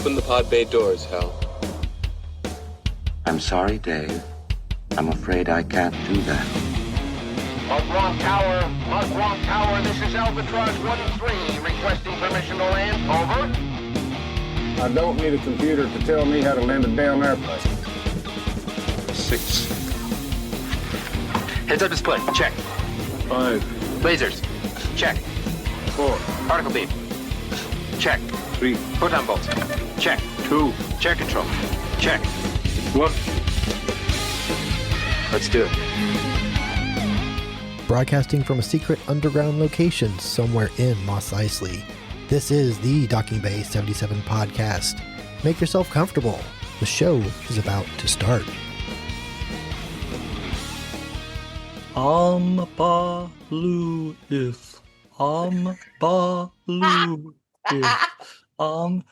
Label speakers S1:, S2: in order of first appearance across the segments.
S1: Open the pod bay doors, Hal.
S2: I'm sorry, Dave. I'm afraid I can't do that.
S3: Mark Tower, this is Albatross 1-3, requesting permission to land. Over.
S4: I don't need a computer to tell me how to land a damn airplane.
S1: 6.
S5: Heads-up display, check.
S4: 5,
S5: Lasers, check.
S4: 4,
S5: Particle beam, check.
S4: 3,
S5: Photon bolts, check.
S4: 2,
S5: Chair control, check.
S4: 1.
S5: Let's do it.
S6: Broadcasting from a secret underground location somewhere in Mos Eisley. This is the Docking Bay 77 podcast. Make yourself comfortable. The show is about to start.
S7: Balu is. Balu is. Oh,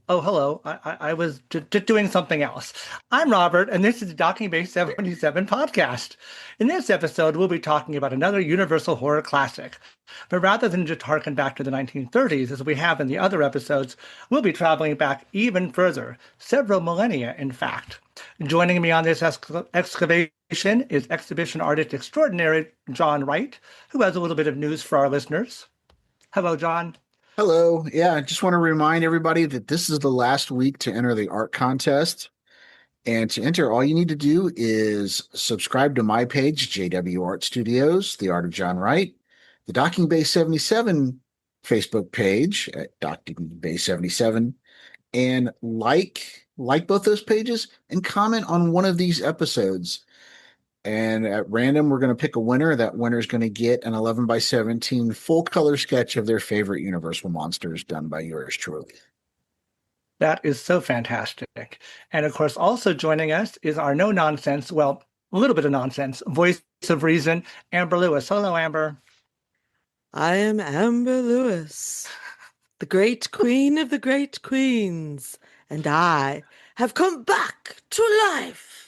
S7: hello. I was just doing something else. I'm Robert, and this is the Docking Bay 77 podcast. In this episode, we'll be talking about another Universal horror classic. But rather than just harken back to the 1930s, as we have in the other episodes, we'll be traveling back even further, several millennia, in fact. Joining me on this excavation is exhibition artist extraordinary John Wright, who has a little bit of news for our listeners. Hello, John.
S8: Hello. Yeah, I just want to remind everybody that this is the last week to enter the art contest. And to enter, all you need to do is subscribe to my page, JW Art Studios, The Art of John Wright, the Docking Bay 77 Facebook page at Docking Bay 77, and like both those pages and comment on one of these episodes. And at random, we're going to pick a winner. That winner is going to get an 11x17 full color sketch of their favorite Universal monsters done by yours truly.
S7: That is so fantastic. And of course, also joining us is our no-nonsense, well, a little bit of nonsense, voice of reason, Amber Lewis. Hello, Amber.
S9: I am Amber Lewis, the great queen of the great queens, and I have come back to life.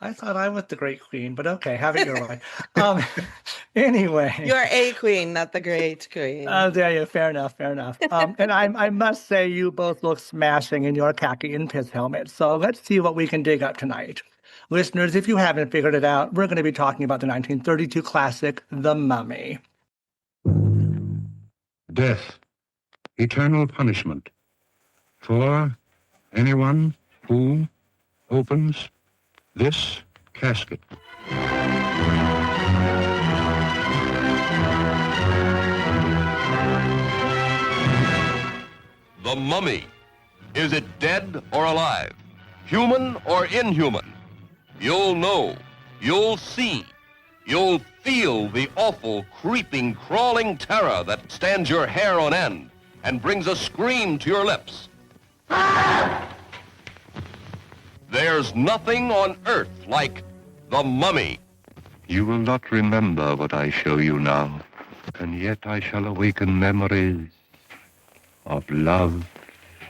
S7: I thought I was the great queen, but okay, have it your way. Anyway.
S9: You're a queen, not the great queen.
S7: Yeah, fair enough. And I must say you both look smashing in your khaki and piss helmets. So let's see what we can dig up tonight. Listeners, if you haven't figured it out, we're going to be talking about the 1932 classic, The Mummy.
S10: Death, eternal punishment for anyone who opens this casket.
S3: The Mummy. Is it dead or alive? Human or inhuman? You'll know. You'll see. You'll feel the awful, creeping, crawling terror that stands your hair on end and brings a scream to your lips. There's nothing on earth like The Mummy.
S10: You will not remember what I show you now, and yet I shall awaken memories of love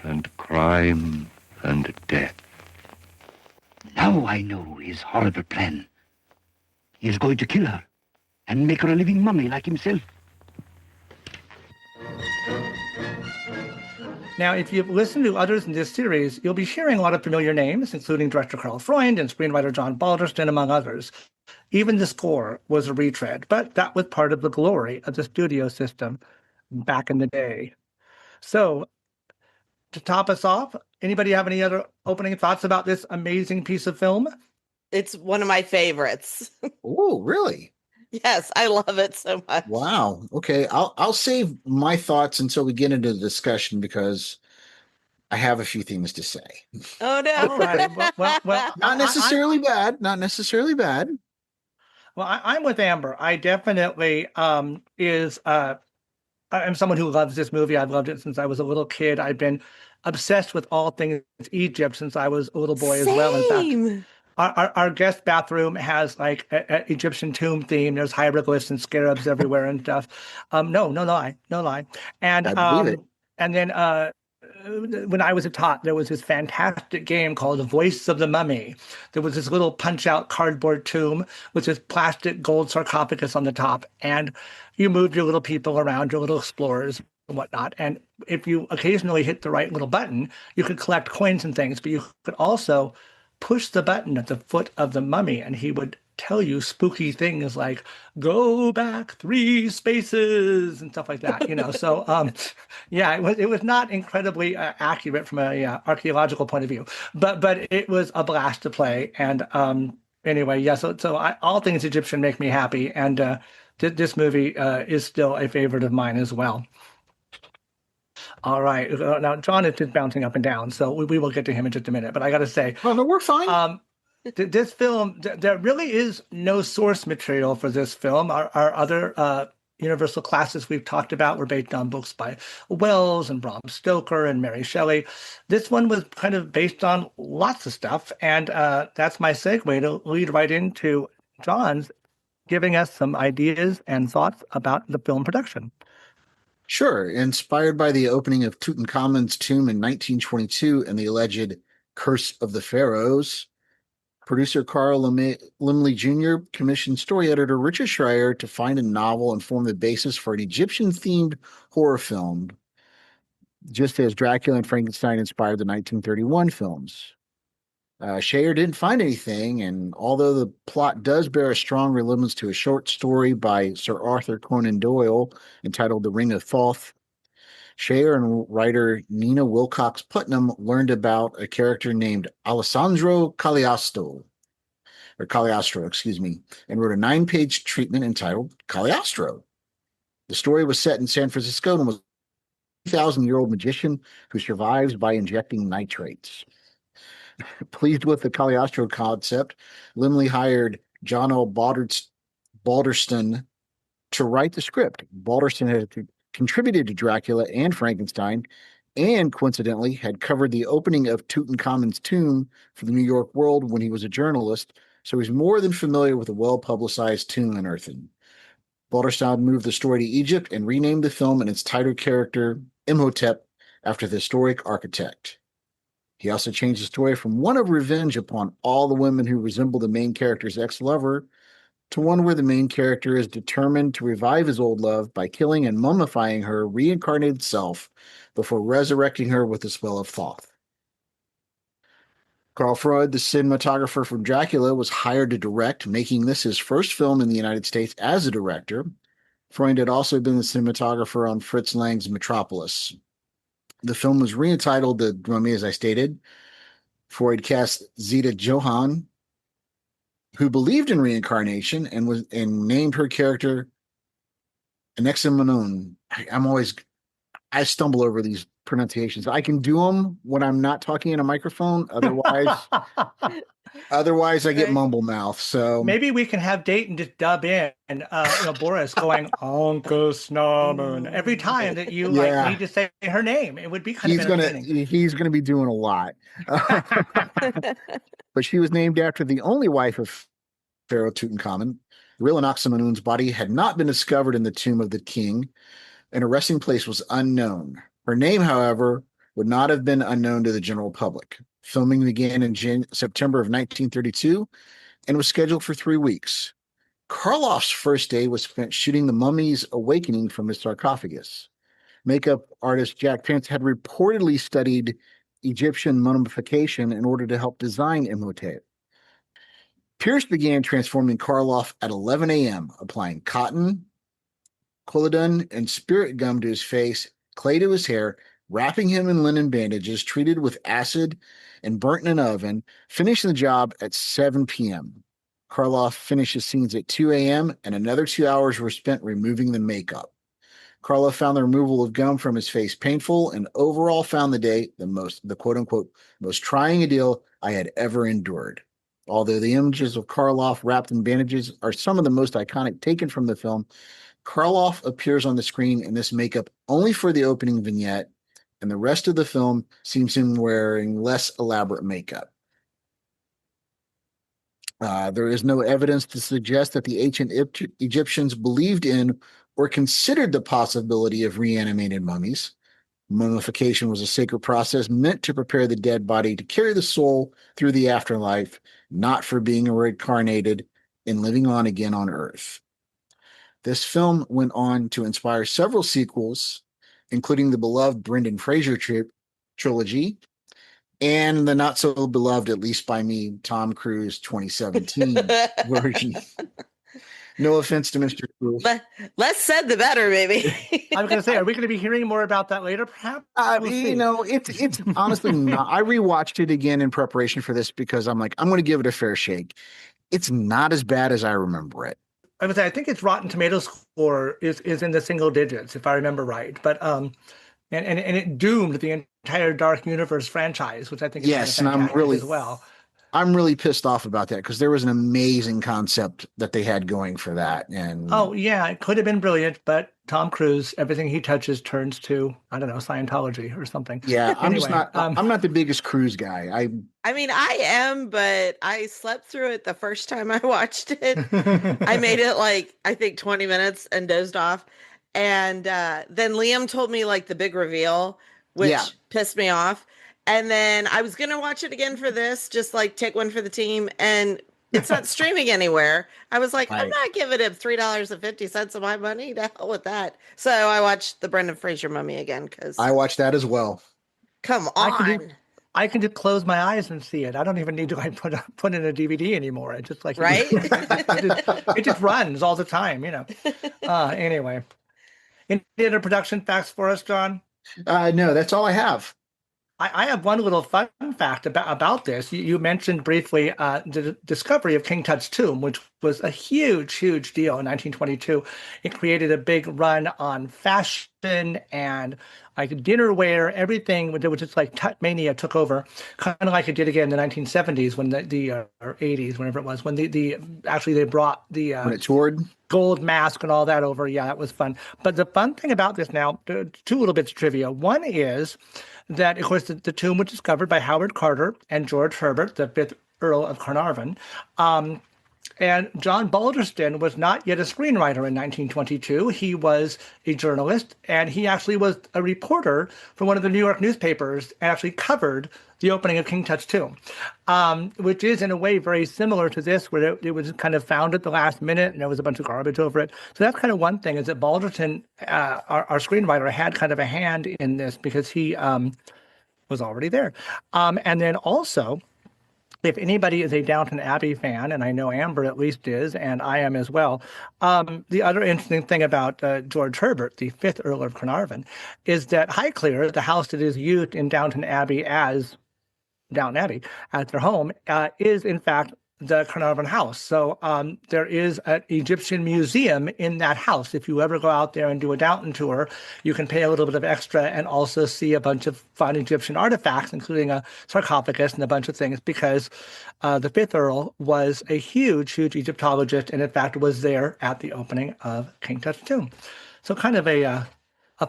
S10: and crime and death.
S2: Now I know his horrible plan. He is going to kill her and make her a living mummy like himself.
S7: Now, if you've listened to others in this series, you'll be hearing a lot of familiar names, including director Karl Freund and screenwriter John Balderston, among others. Even the score was a retread, but that was part of the glory of the studio system back in the day. So, to top us off, anybody have any other opening thoughts about this amazing piece of film?
S9: It's one of my favorites.
S8: Oh, really?
S9: Yes, I love it so much.
S8: Wow. Okay, I'll save my thoughts until we get into the discussion because I have a few things to say.
S9: Oh no!
S7: All right. Well,
S8: Not necessarily bad. Not necessarily bad.
S7: Well, I'm with Amber. I definitely I'm someone who loves this movie. I've loved it since I was a little kid. I've been obsessed with all things Egypt since I was a little boy as well. In fact, our guest bathroom has like an Egyptian tomb theme. There's hieroglyphs and scarabs everywhere and stuff. No lie. And
S8: I believe it.
S7: And then when I was a tot, there was this fantastic game called The Voice of the Mummy. There was this little punch-out cardboard tomb with this plastic gold sarcophagus on the top, and you moved your little people around, your little explorers, and whatnot. And if you occasionally hit the right little button, you could collect coins and things, but you could also push the button at the foot of the mummy and he would tell you spooky things like go back 3 spaces and stuff like that, So yeah, it was not incredibly accurate from a archaeological point of view, but it was a blast to play. And anyway, yeah, all things Egyptian make me happy, and this movie is still a favorite of mine as well. All right, now John is just bouncing up and down, so we will get to him in just a minute. But I got to say,
S8: well, no, we're fine.
S7: This film, there really is no source material for this film. Our other Universal classics we've talked about were based on books by Wells and Bram Stoker and Mary Shelley. This one was kind of based on lots of stuff, and that's my segue to lead right into John's giving us some ideas and thoughts about the film production.
S8: Sure. Inspired by the opening of Tutankhamun's tomb in 1922 and the alleged Curse of the Pharaohs, producer Carl Laemmle Jr. commissioned story editor Richard Schreier to find a novel and form the basis for an Egyptian-themed horror film, just as Dracula and Frankenstein inspired the 1931 films. Schreier didn't find anything, and although the plot does bear a strong resemblance to a short story by Sir Arthur Conan Doyle entitled The Ring of Thoth, Schreier and writer Nina Wilcox Putnam learned about a character named Alessandro Cagliostro, and wrote a 9-page treatment entitled Cagliostro. The story was set in San Francisco and was a 2,000-year-old magician who survives by injecting nitrates. Pleased with the Cagliostro concept, Laemmle hired John L. Balderston to write the script. Balderston had contributed to Dracula and Frankenstein, and coincidentally had covered the opening of Tutankhamun's tomb for the New York World when he was a journalist, so he's more than familiar with a well-publicized tomb unearthing. Balderston moved the story to Egypt and renamed the film and its title character, Imhotep, after the historic architect. He also changed the story from one of revenge upon all the women who resemble the main character's ex-lover to one where the main character is determined to revive his old love by killing and mummifying her reincarnated self before resurrecting her with the spell of Thoth. Carl Freud, the cinematographer from Dracula, was hired to direct, making this his first film in the United States as a director. Freud had also been the cinematographer on Fritz Lang's Metropolis. The film was reentitled The Mummy, as I stated. Freud cast Zita Johann, who believed in reincarnation and named her character Anexamenon. I stumble over these pronunciations. I can do them when I'm not talking in a microphone. Otherwise I get mumble mouth. So
S7: maybe we can have Dayton just dub in, Boris going Ankesnamen every time that you need to say her name. It would be kind of entertaining.
S8: He's gonna be doing a lot. But she was named after the only wife of Pharaoh Tutankhamun. The real Anck-su-namun's body had not been discovered in the tomb of the king, and her resting place was unknown. Her name, however, would not have been unknown to the general public. Filming began in September of 1932 and was scheduled for 3 weeks. Karloff's first day was spent shooting the mummy's awakening from his sarcophagus. Makeup artist Jack Pence had reportedly studied Egyptian mummification in order to help design Imhotep. Pierce began transforming Karloff at 11 a.m., applying cotton, collodon, and spirit gum to his face, clay to his hair, wrapping him in linen bandages, treated with acid, and burnt in an oven, finishing the job at 7 p.m. Karloff finished his scenes at 2 a.m., and another 2 hours were spent removing the makeup. Karloff found the removal of gum from his face painful, and overall found the day the quote-unquote most trying ordeal I had ever endured. Although the images of Karloff wrapped in bandages are some of the most iconic taken from the film, Karloff appears on the screen in this makeup only for the opening vignette, and the rest of the film seems him wearing less elaborate makeup. There is no evidence to suggest that the ancient Egyptians believed in or considered the possibility of reanimated mummies. Mummification was a sacred process meant to prepare the dead body to carry the soul through the afterlife, not for being reincarnated and living on again on Earth. This film went on to inspire several sequels, including the beloved Brendan Fraser trilogy and the not so beloved, at least by me, Tom Cruise 2017 version. No offense to Mr. Cruise.
S9: Less said, the better, maybe.
S7: I was going to say, are we going to be hearing more about that later, perhaps? We'll see.
S8: You know, it's honestly not. I rewatched it again in preparation for this because I'm like, I'm going to give it a fair shake. It's not as bad as I remember it.
S7: I would say I think its Rotten Tomatoes score is in the single digits, if I remember right. But and it doomed the entire Dark Universe franchise, which I think is
S8: yes,
S7: kind of
S8: and I'm really
S7: as well.
S8: I'm really pissed off about that because there was an amazing concept that they had going for that. And
S7: oh yeah, it could have been brilliant, but Tom Cruise, everything he touches turns to, I don't know, Scientology or something.
S8: Yeah, I'm just not. I'm not the biggest Cruise guy.
S9: I mean, I am, but I slept through it the first time I watched it. I made it like I think 20 minutes and dozed off, and then Liam told me like the big reveal, which pissed me off. And then I was going to watch it again for this, just like take one for the team. And it's not streaming anywhere. I was like, I'm not giving him $3.50 of my money. To hell with that. So I watched the Brendan Fraser Mummy again because
S8: I watched that as well.
S9: Come on.
S7: I can just close my eyes and see it. I don't even need to like put in a DVD anymore. It just like
S9: right.
S7: it just runs all the time, you know. Anyway, any other production facts for us, John?
S8: No, that's all I have.
S7: I have one little fun fact about this. You mentioned briefly the discovery of King Tut's tomb, which was a huge, huge deal in 1922. It created a big run on fashion and like dinnerware, everything. It was just like Tut mania took over, kind of like it did again in the 1970s when or 80s, whenever it was, when actually they brought the
S8: when it toured.
S7: Gold mask and all that over. Yeah, that was fun. But the fun thing about this now, two little bits of trivia. One is that, of course, the tomb was discovered by Howard Carter and George Herbert, the 5th Earl of Carnarvon. And John Balderston was not yet a screenwriter in 1922. He was a journalist, and he actually was a reporter for one of the New York newspapers and actually covered the opening of King Tut's tomb, which is in a way very similar to this, where it was kind of found at the last minute and there was a bunch of garbage over it. So that's kind of one thing, is that Balderston, our screenwriter, had kind of a hand in this because he was already there. And then also, if anybody is a Downton Abbey fan, and I know Amber at least is, and I am as well, the other interesting thing about George Herbert, the 5th Earl of Carnarvon, is that Highclere, the house that is used in Downton Abbey as Downton Abbey as their home, is in fact the Carnarvon House. So there is an Egyptian museum in that house. If you ever go out there and do a Downton tour, you can pay a little bit of extra and also see a bunch of fun Egyptian artifacts, including a sarcophagus and a bunch of things, because the 5th Earl was a huge, huge Egyptologist, and in fact was there at the opening of King Tut's tomb. So kind of a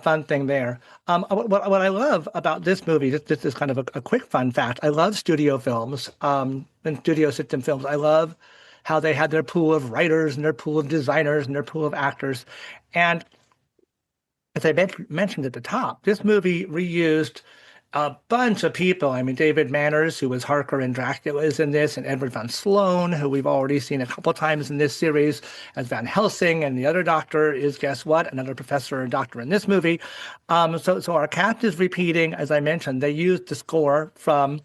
S7: fun thing there. What I love about this movie, this is kind of a quick fun fact. I love studio films and studio system films. I love how they had their pool of writers and their pool of designers and their pool of actors. And as I mentioned at the top, this movie reused a bunch of people. I mean, David Manners, who was Harker in Dracula, is in this, and Edward Van Sloan, who we've already seen a couple times in this series as Van Helsing, and the other doctor is, guess what, another professor and doctor in this movie. So our cast is repeating. As I mentioned, they used the score from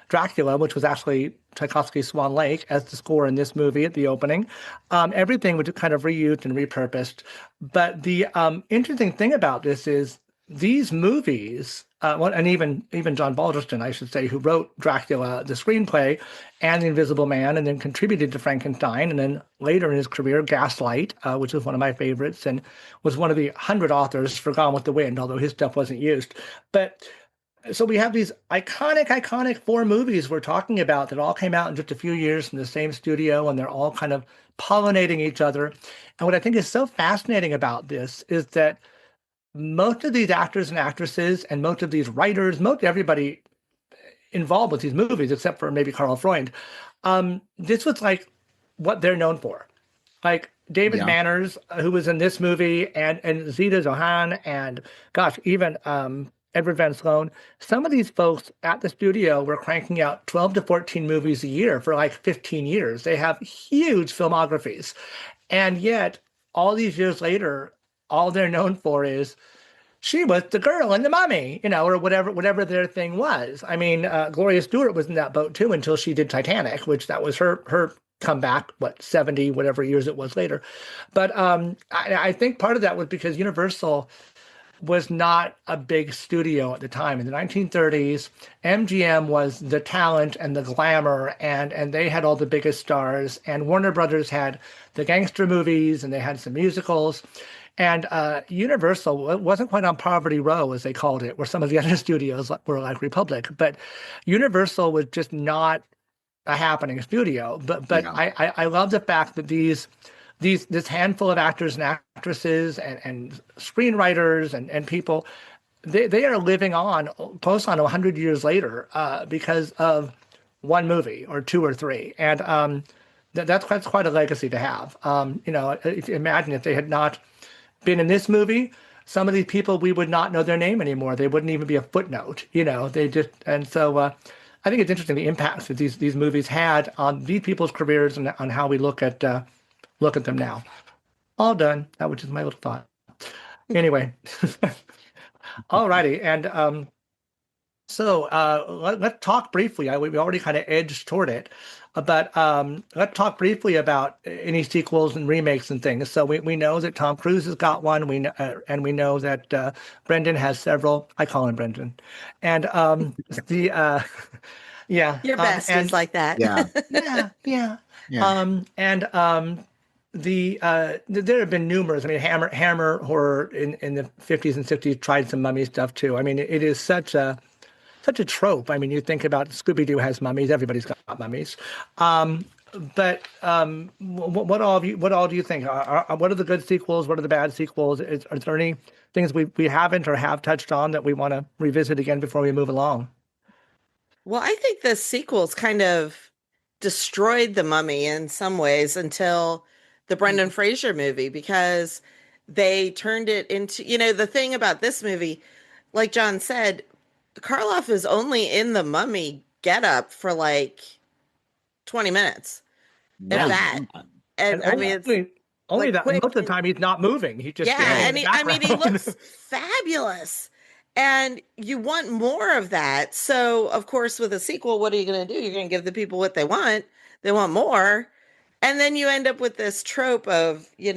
S7: Dracula, which was actually Tchaikovsky's Swan Lake, as the score in this movie at the opening. Everything was kind of reused and repurposed. But the interesting thing about this is these movies, and even John Balderston, I should say, who wrote Dracula, the screenplay, and The Invisible Man, and then contributed to Frankenstein, and then later in his career, Gaslight, which is one of my favorites, and was one of the 100 authors for Gone with the Wind, although his stuff wasn't used. But so we have these iconic 4 movies we're talking about that all came out in just a few years in the same studio, and they're all kind of pollinating each other. And what I think is so fascinating about this is that most of these actors and actresses and most of these writers, most everybody involved with these movies, except for maybe Karl Freund, this was like what they're known for. Like David Manners, who was in this movie, and Zita Zohan, and gosh, even Edward Van Sloan. Some of these folks at the studio were cranking out 12 to 14 movies a year for like 15 years. They have huge filmographies. And yet, all these years later, all they're known for is she was the girl in The Mummy, or whatever their thing was. I mean, Gloria Stewart was in that boat too until she did Titanic, which that was her comeback, 70 whatever years it was later. But I think part of that was because Universal was not a big studio at the time. In the 1930s, MGM was the talent and the glamour, and they had all the biggest stars, and Warner Brothers had the gangster movies, and they had some musicals. And Universal wasn't quite on Poverty Row, as they called it, where some of the other studios were like Republic. But Universal was just not a happening studio. But yeah. I love the fact that this handful of actors and actresses and screenwriters and people, they are living on close on 100 years later because of one movie or two or three. And that's quite a legacy to have. Imagine if they had not been in this movie, some of these people, we would not know their name anymore. They wouldn't even be a footnote, they just, and so I think it's interesting the impacts that these movies had on these people's careers and on how we look at them now. All done. That was just my little thought. Anyway, all righty. And so let's talk briefly. We already kind of edged toward it, but let's talk briefly about any sequels and remakes and things. So we know that Tom Cruise has got one. We know that Brendan has several. I call him Brendan. And yeah.
S9: Your best is like that.
S8: Yeah.
S7: yeah. There have been numerous. I mean, Hammer horror in the 50s and 60s tried some mummy stuff too. I mean, it is such a trope. I mean, you think about Scooby-Doo has mummies. Everybody's got mummies. But what all do you think? What are the good sequels? What are the bad sequels? Are there any things we haven't or have touched on that we want to revisit again before we move along?
S9: Well, I think the sequels kind of destroyed the Mummy in some ways until the Brendan Fraser movie, because they turned it into, the thing about this movie, like John said, Karloff is only in the Mummy getup for like 20 minutes. If that. And I mean, it's
S7: only that most of the time he's not moving. He just
S9: he looks fabulous. And you want more of that. So, of course, with a sequel, what are you going to do? You're going to give the people what they want. They want more. And then you end up with this trope of, he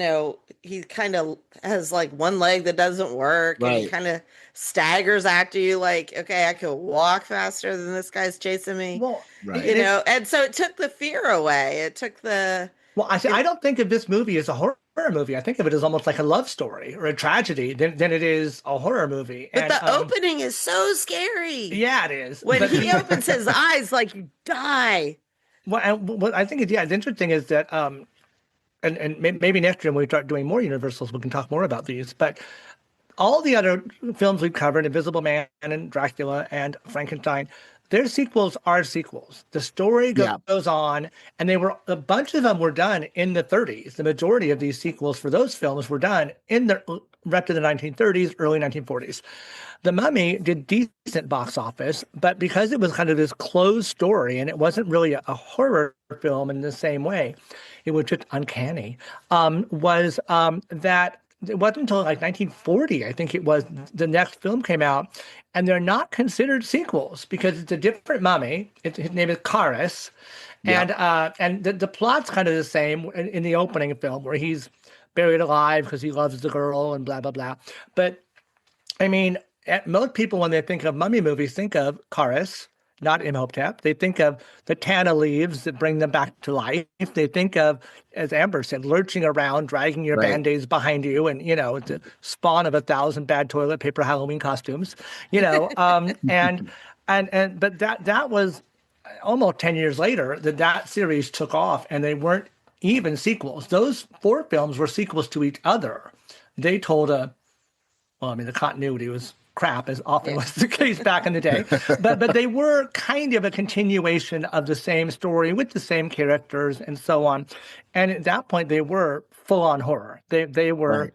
S9: kind of has like one leg that doesn't work. Right. And he kind of staggers after you like, okay, I could walk faster than this guy's chasing me. Well, right. And so it took the fear away. It took the...
S7: Well, I don't think of this movie as a horror movie. I think of it as almost like a love story or a tragedy than it is a horror movie.
S9: But the opening is so scary.
S7: Yeah, it is.
S9: When he opens his eyes, like you die.
S7: Well, what I think it's interesting is that, and maybe next year when we start doing more Universals, we can talk more about these. But all the other films we've covered, Invisible Man and Dracula and Frankenstein, their sequels are sequels. The story goes on, and a bunch of them were done in the 30s. The majority of these sequels for those films were done in the rest of the 1930s, early 1940s. The Mummy did decent box office, but because it was kind of this closed story and it wasn't really a horror film in the same way, it was just uncanny, that it wasn't until like 1940, I think it was, the next film came out, and they're not considered sequels because it's a different mummy. His name is Karis, and the plot's kind of the same in the opening film where he's buried alive because he loves the girl and blah, blah, blah. But, I mean, most people, when they think of mummy movies, think of Karis, not Imhotep. They think of the Tana leaves that bring them back to life. They think of, as Amber said, lurching around, dragging your Band-Aids behind you, and, the spawn of 1,000 bad toilet paper Halloween costumes, but that was almost 10 years later that series took off, and they weren't even sequels. Those 4 films were sequels to each other. They told the continuity was crap, as often was the case back in the day. But they were kind of a continuation of the same story with the same characters and so on. And at that point, they were full-on horror. They were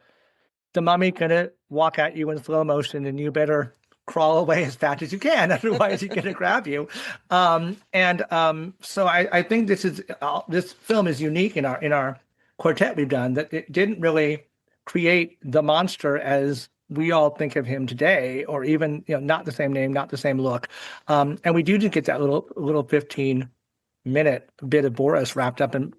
S7: the mummy going to walk at you in slow motion, and you better crawl away as fast as you can, otherwise he's going to grab you. So I think this film is unique in our quartet we've done, that it didn't really create the monster as we all think of him today, or even, not the same name, not the same look. And we do just get that little 15-minute bit of Boris wrapped up in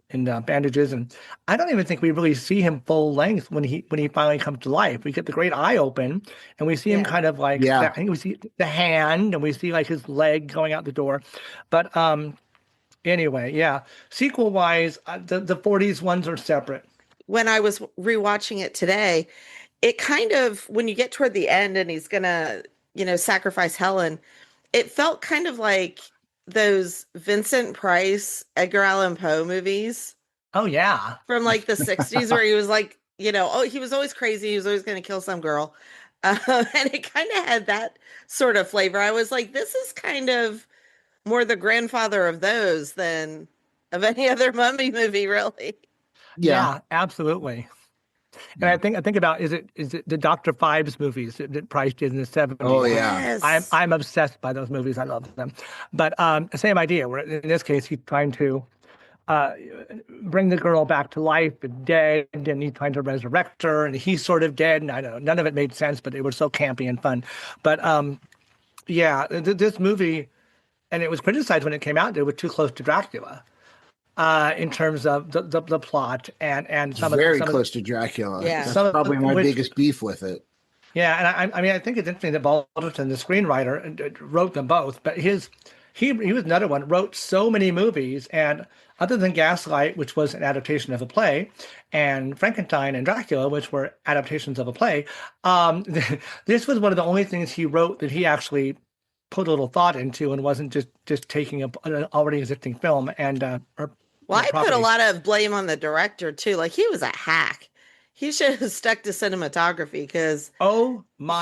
S7: bandages, and I don't even think we really see him full length when he finally comes to life. We get the great eye open, and we see him kind of like, I think we see the hand, and we see like his leg going out the door. But anyway, yeah. Sequel wise, the 40s ones are separate.
S9: When I was rewatching it today, it kind of, when you get toward the end and he's gonna, sacrifice Helen, it felt kind of like those Vincent Price, Edgar Allan Poe movies.
S7: Oh yeah.
S9: From like the 60s where he was like, he was always crazy. He was always going to kill some girl. And it kind of had that sort of flavor. I was like, this is kind of more the grandfather of those than of any other mummy movie, really.
S7: Yeah, absolutely. And I think about, is it the Dr. Phibes movies that Price did in the 70s?
S8: Oh yeah.
S9: Yes.
S7: I'm obsessed by those movies. I love them. But same idea, where in this case he's trying to bring the girl back to life, but dead, and he's trying to resurrect her, and he's sort of dead. And I know none of it made sense, but it was so campy and fun. But this movie, and it was criticized when it came out, it was too close to Dracula. In terms of the plot and some
S8: very
S7: of
S8: close to Dracula.
S9: Yeah.
S8: That's probably my biggest beef with it.
S7: Yeah, and I think it's interesting that Balderton, the screenwriter, wrote them both, but he was another one, wrote so many movies, and other than Gaslight, which was an adaptation of a play, and Frankenstein and Dracula, which were adaptations of a play, this was one of the only things he wrote that he actually put a little thought into and wasn't just taking an already existing film and
S9: I put a lot of blame on the director too. Like, he was a hack. He should have stuck to cinematography, because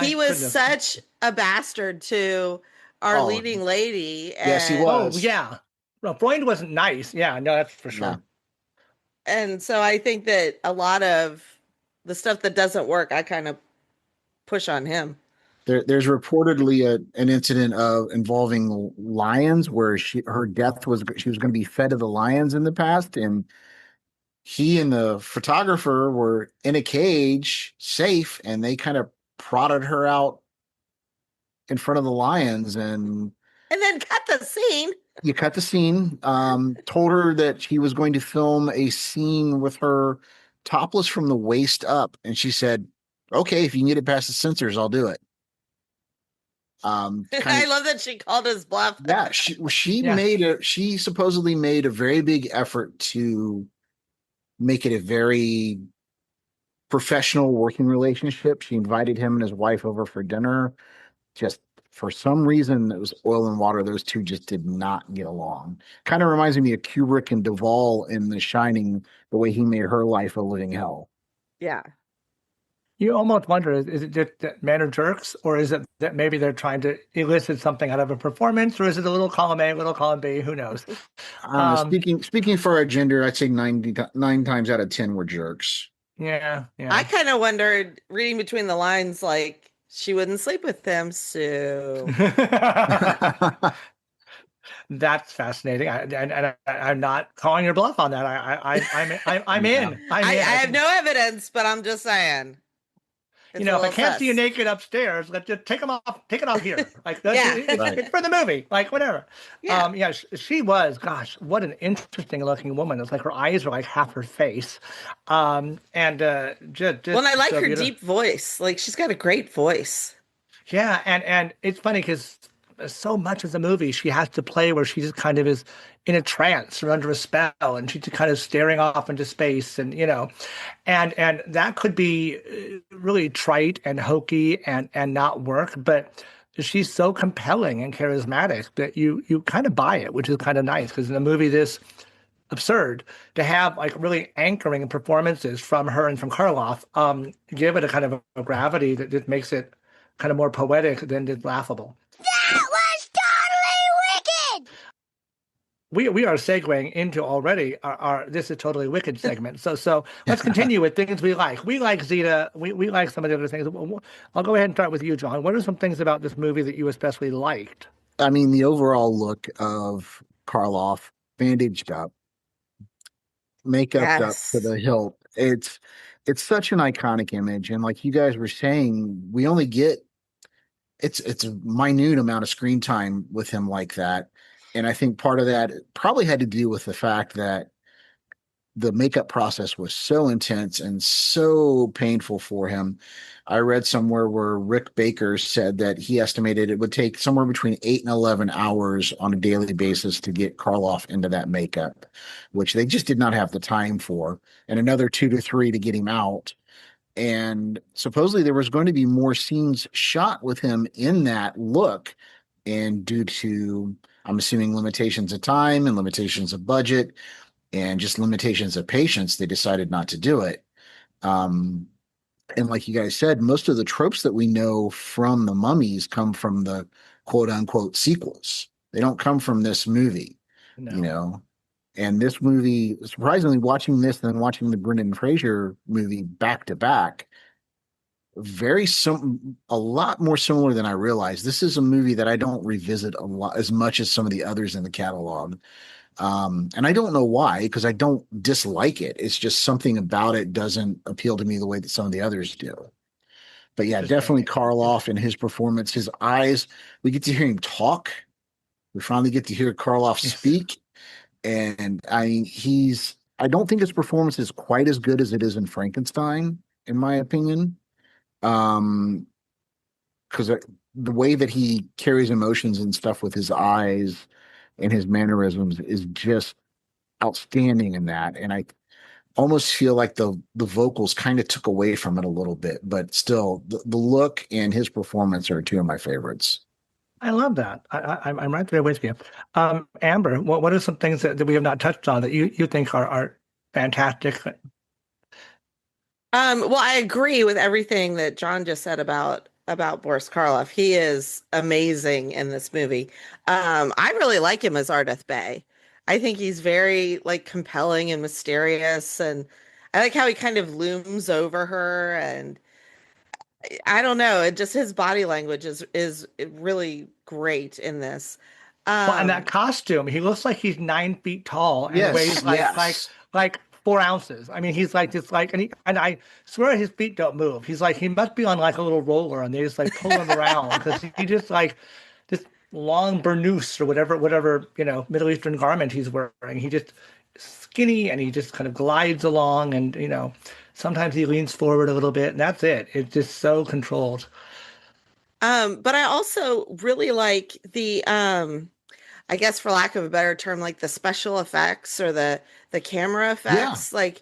S9: he was such a bastard to our leading lady.
S8: Yes, he was.
S7: Oh yeah. No, Freund wasn't nice. Yeah, no, that's for sure.
S8: No.
S9: And so I think that a lot of the stuff that doesn't work, I kind of push on him.
S8: There's reportedly an incident involving lions where her death was, she was going to be fed to the lions in the past, and he and the photographer were in a cage, safe, and they kind of prodded her out in front of the lions, and
S9: then cut the scene.
S8: You cut the scene. Told her that he was going to film a scene with her topless from the waist up, and she said, "Okay, if you can get it past the censors, I'll do it."
S9: I love that she called his bluff.
S8: Yeah, she supposedly made a very big effort to make it a very professional working relationship. She invited him and his wife over for dinner. Just for some reason, it was oil and water. Those two just did not get along. Kind of reminds me of Kubrick and Duvall in The Shining, the way he made her life a living hell.
S9: Yeah.
S7: You almost wonder, is it just that men are jerks, or is it that maybe they're trying to elicit something out of a performance, or is it a little column A, a little column B? Who knows?
S8: Speaking for our gender, I'd say 9 times out of 10 were jerks.
S7: Yeah.
S9: I kind of wondered, reading between the lines, like, she wouldn't sleep with them, so...
S7: That's fascinating. I'm not calling your bluff on that. I'm in.
S9: I have no evidence, but I'm just saying.
S7: If I can't see you naked upstairs, let's just take it off here. Like, it's for the movie, like whatever.
S9: Yeah.
S7: She was, gosh, what an interesting looking woman. It's like her eyes are like half her face. And just
S9: well, and I like
S7: so
S9: her
S7: beautiful.
S9: deep voice. Like, she's got a great voice.
S7: Yeah. And it's funny because so much of the movie she has to play where she just kind of is in a trance or under a spell, and she's kind of staring off into space, and and that could be really trite and hokey and not work, but she's so compelling and charismatic that you kind of buy it, which is kind of nice, because in a movie this absurd, to have like really anchoring performances from her and from Karloff, give it a kind of a gravity that just makes it kind of more poetic than just laughable.
S11: That was totally wicked!
S7: We are segueing into already our This Is Totally Wicked segment. So let's continue with things we like. We like Zeta. We like some of the other things. I'll go ahead and start with you, John. What are some things about this movie that you especially liked?
S8: I mean, the overall look of Karloff, bandaged up, makeup up to the hilt. It's it's such an iconic image, and like you guys were saying, we only get it's a minute amount of screen time with him like that, and I think part of that probably had to do with the fact that the makeup process was so intense and so painful for him. I read somewhere where Rick Baker said that he estimated it would take somewhere between 8 and 11 hours on a daily basis to get Karloff into that makeup, which they just did not have the time for, and another 2 to 3 to get him out. And supposedly there was going to be more scenes shot with him in that look. And due to, I'm assuming, limitations of time and limitations of budget, and just limitations of patience, they decided not to do it. And like you guys said, most of the tropes that we know from the mummies come from the quote unquote sequels. They don't come from this movie, you know. And this movie, surprisingly, watching this and then watching the Brendan Fraser movie back to back, a lot more similar than I realized. This is a movie that I don't revisit a lot as much as some of the others in the catalog. And I don't know why, because I don't dislike it. It's just something about it doesn't appeal to me the way that some of the others do. But yeah, definitely Karloff and his performance, his eyes. We get to hear him talk. We finally get to hear Karloff speak. And I mean, I don't think his performance is quite as good as it is in Frankenstein, in my opinion. Because the way that he carries emotions and stuff with his eyes and his mannerisms is just outstanding in that. And I almost feel like the vocals kind of took away from it a little bit, but still the look and his performance are two of my favorites.
S7: I love that. I'm right there with you. Amber, what are some things that we have not touched on that you think are fantastic?
S9: Well, I agree with everything that John just said about Boris Karloff. He is amazing in this movie. I really like him as Ardeth Bay. I think he's very like compelling and mysterious, and I like how he kind of looms over her, and I don't know, it just his body language is really great in this.
S7: Well, and that costume, he looks like he's 9 feet tall and
S8: Yes,
S7: weighs like 4 ounces. I mean, he's like just like, and I swear his feet don't move. He's like, he must be on like a little roller, and they just like pull him around because he just like this long burnous or whatever Middle Eastern garment he's wearing. He just skinny, and he just kind of glides along, and sometimes he leans forward a little bit, and that's it. It's just so controlled.
S9: But I also really like the I guess for lack of a better term, like the special effects or the camera effects, like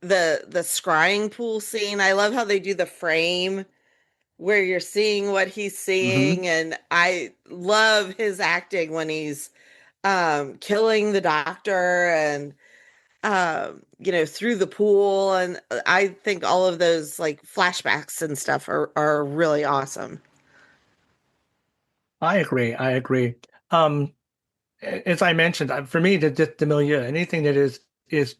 S9: the scrying pool scene. I love how they do the frame where you're seeing what he's seeing, and I love his acting when he's killing the doctor and through the pool, and I think all of those like flashbacks and stuff are really awesome.
S7: I agree. As I mentioned, for me, the milieu, anything that is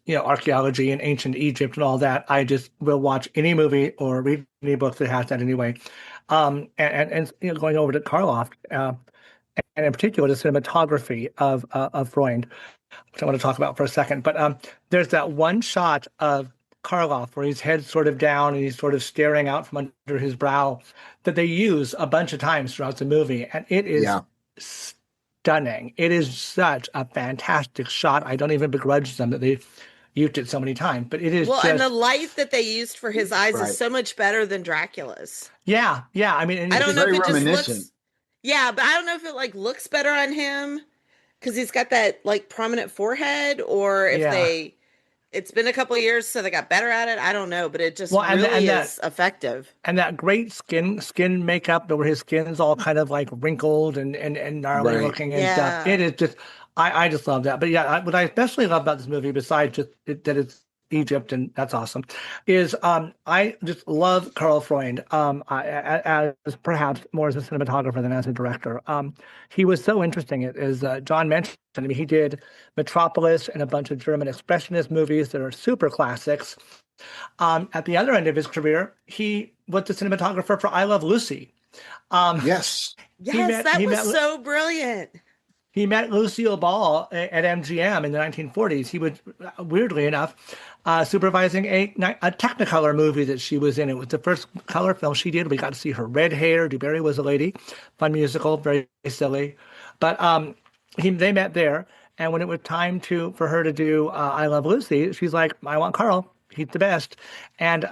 S7: archaeology and ancient Egypt and all that, I just will watch any movie or read any book that has that anyway. And going over to Karloff, and in particular the cinematography of Freund, which I want to talk about for a second. But there's that one shot of Karloff where his head's sort of down and he's sort of staring out from under his brow that they use a bunch of times throughout the movie, and it is stunning. It is such a fantastic shot. I don't even begrudge them that they used it so many times, but it is
S9: and the light that they used for his eyes is so much better than Dracula's.
S7: Yeah. I mean,
S9: I don't know if it just looks. Yeah, but I don't know if it like looks better on him because he's got that like prominent forehead, or if it's been a couple of years, so they got better at it. I don't know, but it just really is effective.
S7: And that great skin makeup, where his skin's all kind of like wrinkled and gnarly looking and stuff. It is just, I just love that. But yeah, what I especially love about this movie, besides just that it's Egypt, and that's awesome, is I just love Karl Freund as perhaps more as a cinematographer than as a director. He was so interesting, as John mentioned. I mean, he did Metropolis and a bunch of German expressionist movies that are super classics. At the other end of his career, he was the cinematographer for I Love Lucy.
S8: Yes,
S9: that was so brilliant.
S7: He met Lucille Ball at MGM in the 1940s. He would, weirdly enough, supervising a Technicolor movie that she was in. It was the first color film she did. We got to see her red hair. DuBarry Was a Lady. Fun musical, very silly. But they met there. And when it was time for her to do I Love Lucy, she's like, I want Carl. He's the best. And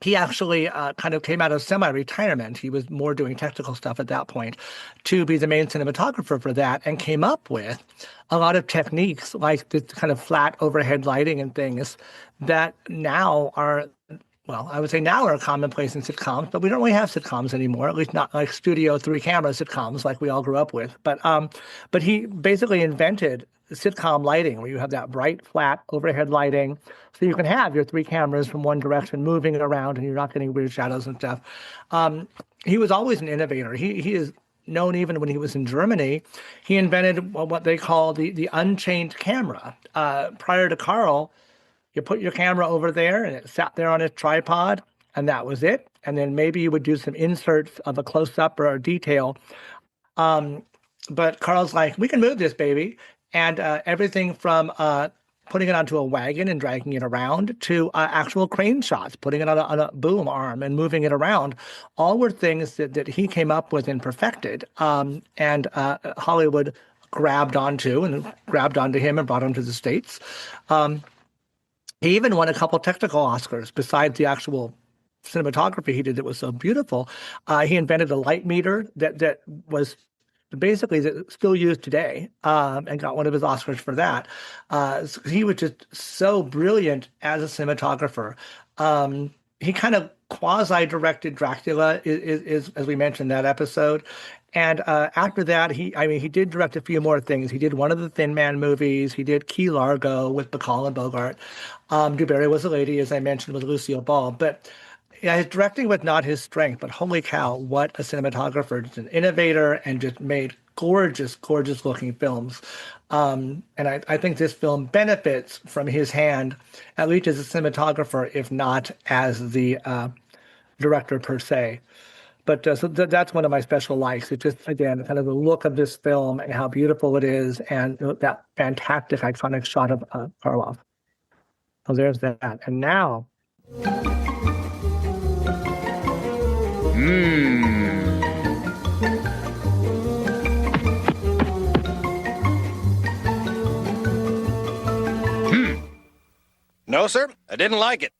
S7: he actually kind of came out of semi-retirement. He was more doing technical stuff at that point to be the main cinematographer for that, and came up with a lot of techniques like this kind of flat overhead lighting and things that now are, well, I would say now are commonplace in sitcoms, but we don't really have sitcoms anymore, at least not like studio 3-camera sitcoms like we all grew up with. But he basically invented sitcom lighting, where you have that bright, flat overhead lighting, so you can have your 3 cameras from one direction moving around, and you're not getting weird shadows and stuff. He was always an innovator. He is known even when he was in Germany. He invented what they call the unchained camera. Prior to Carl, you put your camera over there, and it sat there on a tripod, and that was it. And then maybe you would do some inserts of a close-up or a detail. But Carl's like, we can move this baby. And everything from putting it onto a wagon and dragging it around to actual crane shots, putting it on a boom arm and moving it around, all were things that he came up with and perfected. And Hollywood grabbed onto him and brought him to the States. He even won a couple technical Oscars besides the actual cinematography he did that was so beautiful. He invented a light meter that was basically still used today, and got one of his Oscars for that. So he was just so brilliant as a cinematographer. He kind of quasi-directed Dracula, is as we mentioned that episode. And after that, he did direct a few more things. He did one of the Thin Man movies. He did Key Largo with Bacall and Bogart. DuBarry Was a Lady, as I mentioned, with Lucille Ball. But yeah, his directing was not his strength, but holy cow, what a cinematographer. Just an innovator and just made gorgeous, gorgeous looking films. And I think this film benefits from his hand, at least as a cinematographer, if not as the director per se. But so that's one of my special likes. It's just, again, kind of the look of this film and how beautiful it is, and that fantastic, iconic shot of Karloff. So there's that. And now...
S5: No, sir, I didn't like it.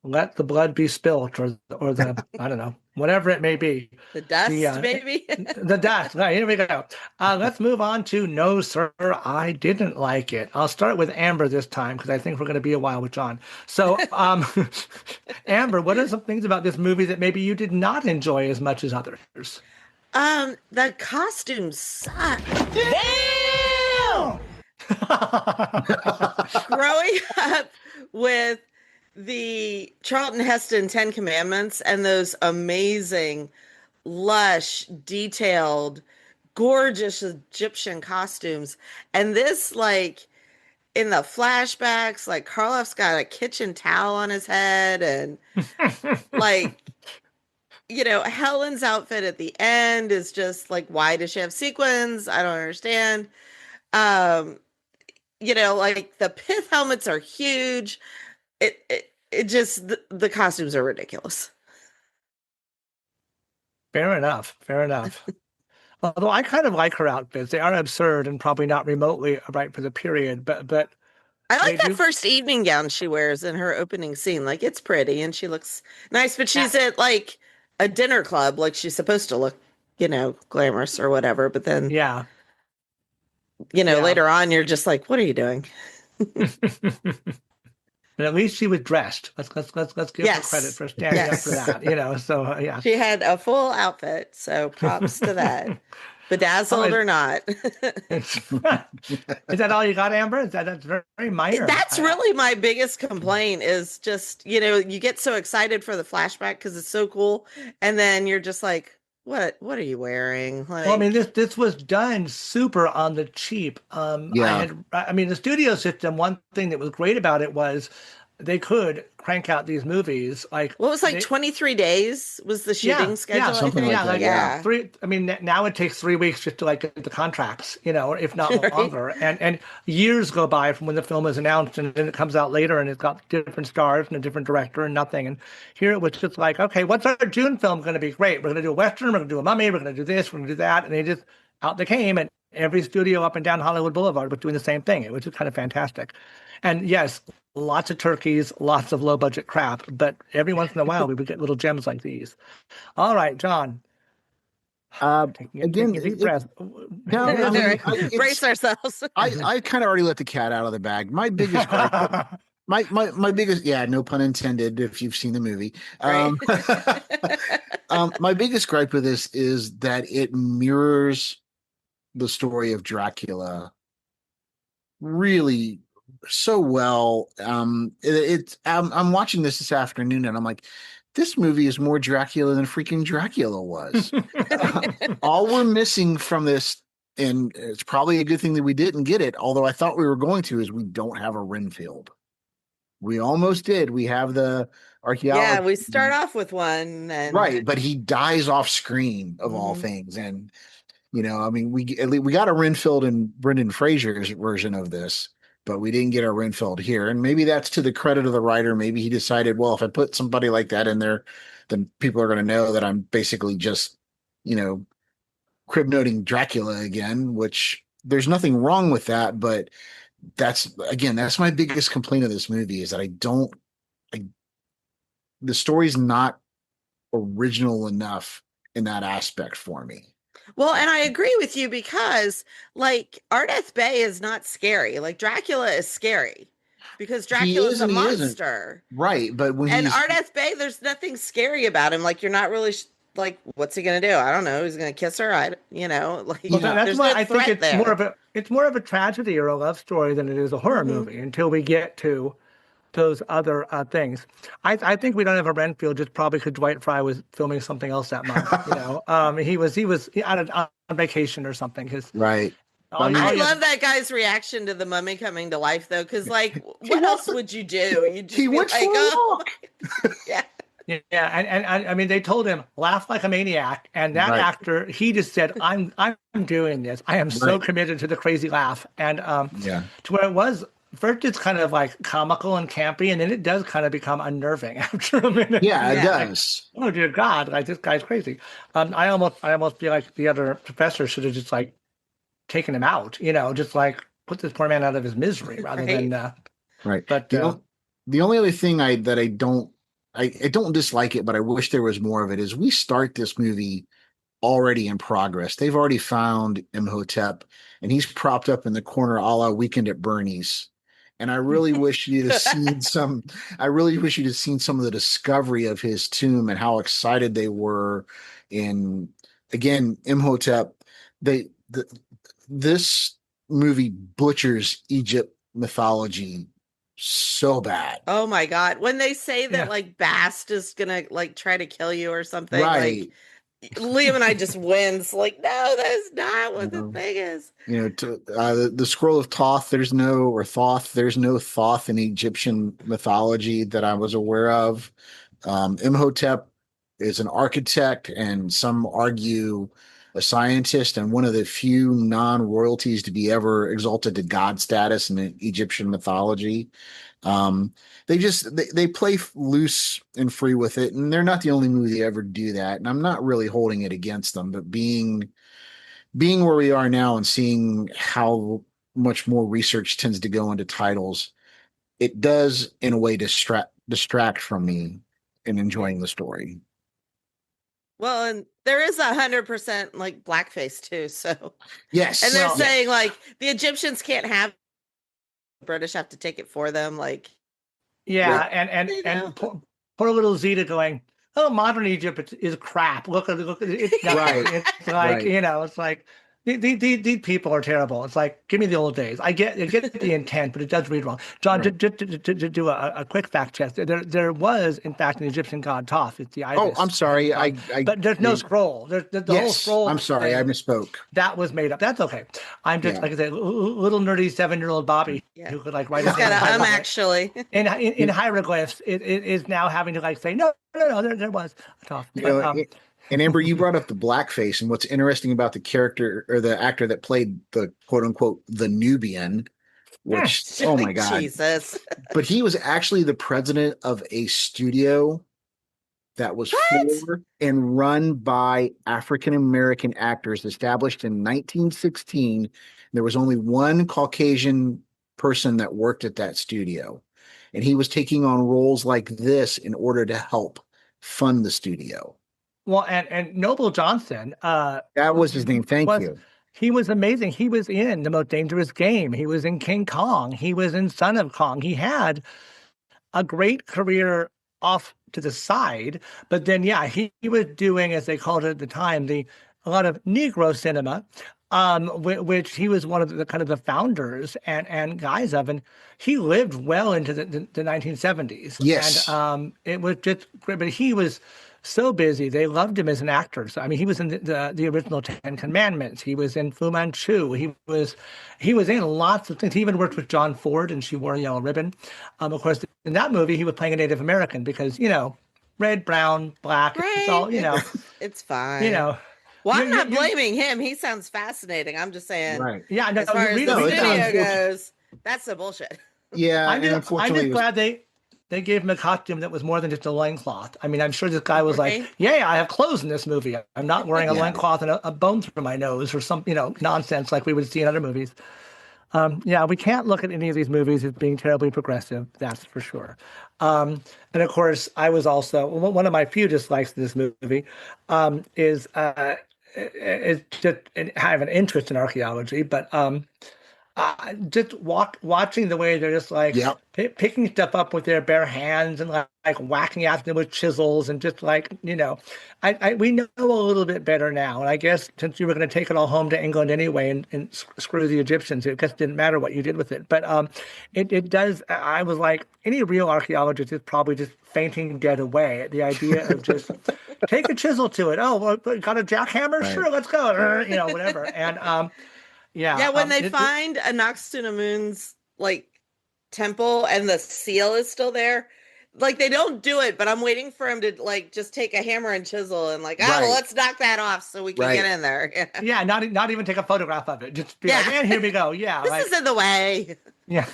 S7: Let the blood be spilt, or the, I don't know, whatever it may be.
S9: The dust, maybe?
S7: The dust. Right, here we go. Let's move on to No, Sir, I Didn't Like It. I'll start with Amber this time, because I think we're going to be a while with John. So, Amber, what are some things about this movie that maybe you did not enjoy as much as others?
S9: The costumes suck.
S11: Damn!
S9: Growing up with the Charlton Heston 10 Commandments and those amazing, lush, detailed, gorgeous Egyptian costumes. And this, like, in the flashbacks, like, Karloff's got a kitchen towel on his head, and, like, you know, Helen's outfit at the end is just, like, why does she have sequins? I don't understand. You know, like, the pith helmets are huge. It just, the costumes are ridiculous.
S7: Fair enough. Although I kind of like her outfits. They are absurd and probably not remotely right for the period, but
S9: I like that first evening gown she wears in her opening scene. Like, it's pretty and she looks nice, but she's at, like, a dinner club. Like, she's supposed to look, you know, glamorous or whatever. But then, later on, you're just like, what are you doing?
S7: But at least she was dressed. Let's give her credit for standing up for that. You know, so yeah.
S9: She had a full outfit, so props to that. Bedazzled or not.
S7: Is that all you got, Amber? That's very minor.
S9: That's really my biggest complaint is just, you know, you get so excited for the flashback because it's so cool, and then you're just like, what are you wearing? Like,
S7: well, I mean, this was done super on the cheap. The studio system, one thing that was great about it was they could crank out these movies like
S9: What was like 23 days was the shooting schedule?
S7: Yeah,
S8: something like that. Yeah.
S7: Now it takes 3 weeks just to like get the contracts, if not
S9: Right.
S7: longer. And years go by from when the film is announced, and then it comes out later, and it's got different stars and a different director and nothing. And here it was just like, okay, what's our June film going to be? Great, we're going to do a Western, we're going to do a mummy, we're going to do this, we're going to do that, and they just out they came, and every studio up and down Hollywood Boulevard was doing the same thing. It was just kind of fantastic. And yes, lots of turkeys, lots of low budget crap, but every once in a while we would get little gems like these. All right, John. Taking a deep breath.
S8: No, I mean,
S9: Brace ourselves.
S8: I kind of already let the cat out of the bag. My biggest gripe, my biggest, no pun intended if you've seen the movie. My biggest gripe with this is that it mirrors the story of Dracula really so well. I'm watching this afternoon, and I'm like, this movie is more Dracula than freaking Dracula was. All we're missing from this, and it's probably a good thing that we didn't get it, although I thought we were going to, is we don't have a Renfield. We almost did. We have the archaeology.
S9: Yeah, we start off with one, and
S8: right, but he dies off screen of all things, and I mean, we got a Renfield in Brendan Fraser's version of this, but we didn't get our Renfield here. And maybe that's to the credit of the writer. Maybe he decided, well, if I put somebody like that in there, then people are going to know that I'm basically just, crib noting Dracula again, which there's nothing wrong with that. But that's my biggest complaint of this movie is that the story's not original enough in that aspect for me.
S9: Well, and I agree with you because, like, Ardeth Bay is not scary. Like, Dracula is scary because Dracula is a monster.
S8: Right, but when
S9: Ardeth Bay, there's nothing scary about him. Like, you're not really like, what's he gonna do? I don't know. He's gonna kiss her.
S7: That's why I think it's more of a tragedy or a love story than it is a horror movie until we get to those other things. I think we don't have a Renfield just probably because Dwight Fry was filming something else that month. He was out on vacation or something.
S8: Right.
S9: I love that guy's reaction to the mummy coming to life, though, because what else would you do? You'd just
S8: he went for a walk.
S9: Yeah.
S7: Yeah, and I mean, they told him laugh like a maniac, and that actor, he just said, "I'm doing this. I am so committed to the crazy laugh," and to where it was. First, it's kind of like comical and campy, and then it does kind of become unnerving after a minute.
S8: Yeah, it does.
S7: Like, oh dear God! Like, this guy's crazy. I almost feel like the other professor should have just like taken him out. Just like put this poor man out of his misery rather than.
S8: Right.
S7: But
S8: the only other thing I don't dislike it, but I wish there was more of it, is we start this movie already in progress. They've already found Imhotep, and he's propped up in the corner, a la Weekend at Bernie's. And I really wish you'd have seen some. I really wish you'd have seen some of the discovery of his tomb and how excited they were. In again, Imhotep. This movie butchers Egypt mythology so bad.
S9: Oh my God! When they say that like Bast is gonna like try to kill you or something,
S8: right?
S9: Liam and I just wince. Like, no, that's not what the thing is.
S8: The scroll of Thoth. There's no Thoth in Egyptian mythology that I was aware of. Imhotep is an architect, and some argue a scientist, and one of the few non-royalties to be ever exalted to God status in Egyptian mythology. They play loose and free with it, and they're not the only movie to ever do that. And I'm not really holding it against them, but being where we are now and seeing how much more research tends to go into titles, it does in a way distract from me in enjoying the story.
S9: Well, and there is 100% like blackface too. So
S8: yes,
S9: and they're saying like the Egyptians can't have, the British have to take it for them. Like,
S7: and poor little Zeta going, oh, modern Egypt is crap. Look at it's right. It's like it's like These people are terrible. It's like, give me the old days. I get the intent, but it does read wrong. John,
S8: Right.
S7: just to do a quick fact check, there was, in fact, an Egyptian god Thoth. It's the ibis.
S8: Oh, I'm sorry.
S7: But there's no scroll. There's the whole
S8: Yes,
S7: scroll.
S8: I'm sorry.
S7: thing,
S8: I misspoke.
S7: that was made up. That's okay. I'm just,
S8: Yeah.
S7: like I said, little nerdy 7-year-old Bobby who could like write
S9: He's
S7: his
S9: got
S7: name in
S9: a
S7: hieroglyphs.
S9: actually.
S7: In hieroglyphs, it is now having to like say, no, there was a Thoth.
S8: You
S7: But,
S8: know, and Amber, you brought up the blackface, and what's interesting about the character or the actor that played the quote unquote the Nubian, which oh my god,
S9: Jesus.
S8: but he was actually the president of a studio that was for and run by African American actors, established in 1916. There was only one Caucasian person that worked at that studio, and he was taking on roles like this in order to help fund the studio.
S7: well, and Noble Johnson,
S8: That was his name. Thank you.
S7: he was amazing. He was in The Most Dangerous Game. He was in King Kong. He was in Son of Kong. He had a great career off to the side, but then he was doing, as they called it at the time, a lot of Negro cinema, which he was one of the kind of the founders and guys of, and he lived well into the 1970s.
S8: Yes.
S7: And it was just great, but he was so busy. They loved him as an actor. So I mean, he was in the original Ten Commandments. He was in Fu Manchu. He was in lots of things. He even worked with John Ford, and She Wore a Yellow Ribbon. Of course, in that movie, he was playing a Native American because red, brown, black.
S9: Right.
S7: It's all
S9: It's fine.
S7: Well,
S9: I'm not blaming him. He sounds fascinating. I'm just saying.
S8: Right.
S7: Yeah. No,
S9: As far as the
S8: no, it's
S9: studio
S8: unfortunate.
S9: goes, that's the bullshit.
S8: Yeah,
S7: I'm
S8: and
S7: just
S8: unfortunately,
S7: glad they gave him a costume that was more than just a loincloth. I mean, I'm sure this guy was
S9: Right.
S7: like, yeah, I have clothes in this movie. I'm not wearing a
S8: Yeah.
S7: loincloth and a bone through my nose or some, nonsense like we would see in other movies. We can't look at any of these movies as being terribly progressive. That's for sure. And of course, I was also one of my few dislikes of this movie is just I have an interest in archaeology, but just watching the way they're just like
S8: Yep.
S7: picking stuff up with their bare hands and like whacking at them with chisels and just like we know a little bit better now. And I guess since you were going to take it all home to England anyway and screw the Egyptians, it just didn't matter what you did with it. But it does. I was like, any real archaeologist is probably just fainting dead away at the idea of just take a chisel to it. Oh, well, got a jackhammer?
S8: Right.
S7: Sure, let's go. Whatever. And
S9: Yeah, when they find Anaxtunamun's like temple and the seal is still there, like they don't do it, but I'm waiting for him to like just take a hammer and chisel and like,
S8: Right.
S9: let's knock that off so we can
S8: Right.
S9: get in there.
S7: yeah, not even take a photograph of it. Just be like,
S9: Yeah.
S7: and here we go. Yeah,
S9: This
S7: like,
S9: is in the way.
S7: yeah,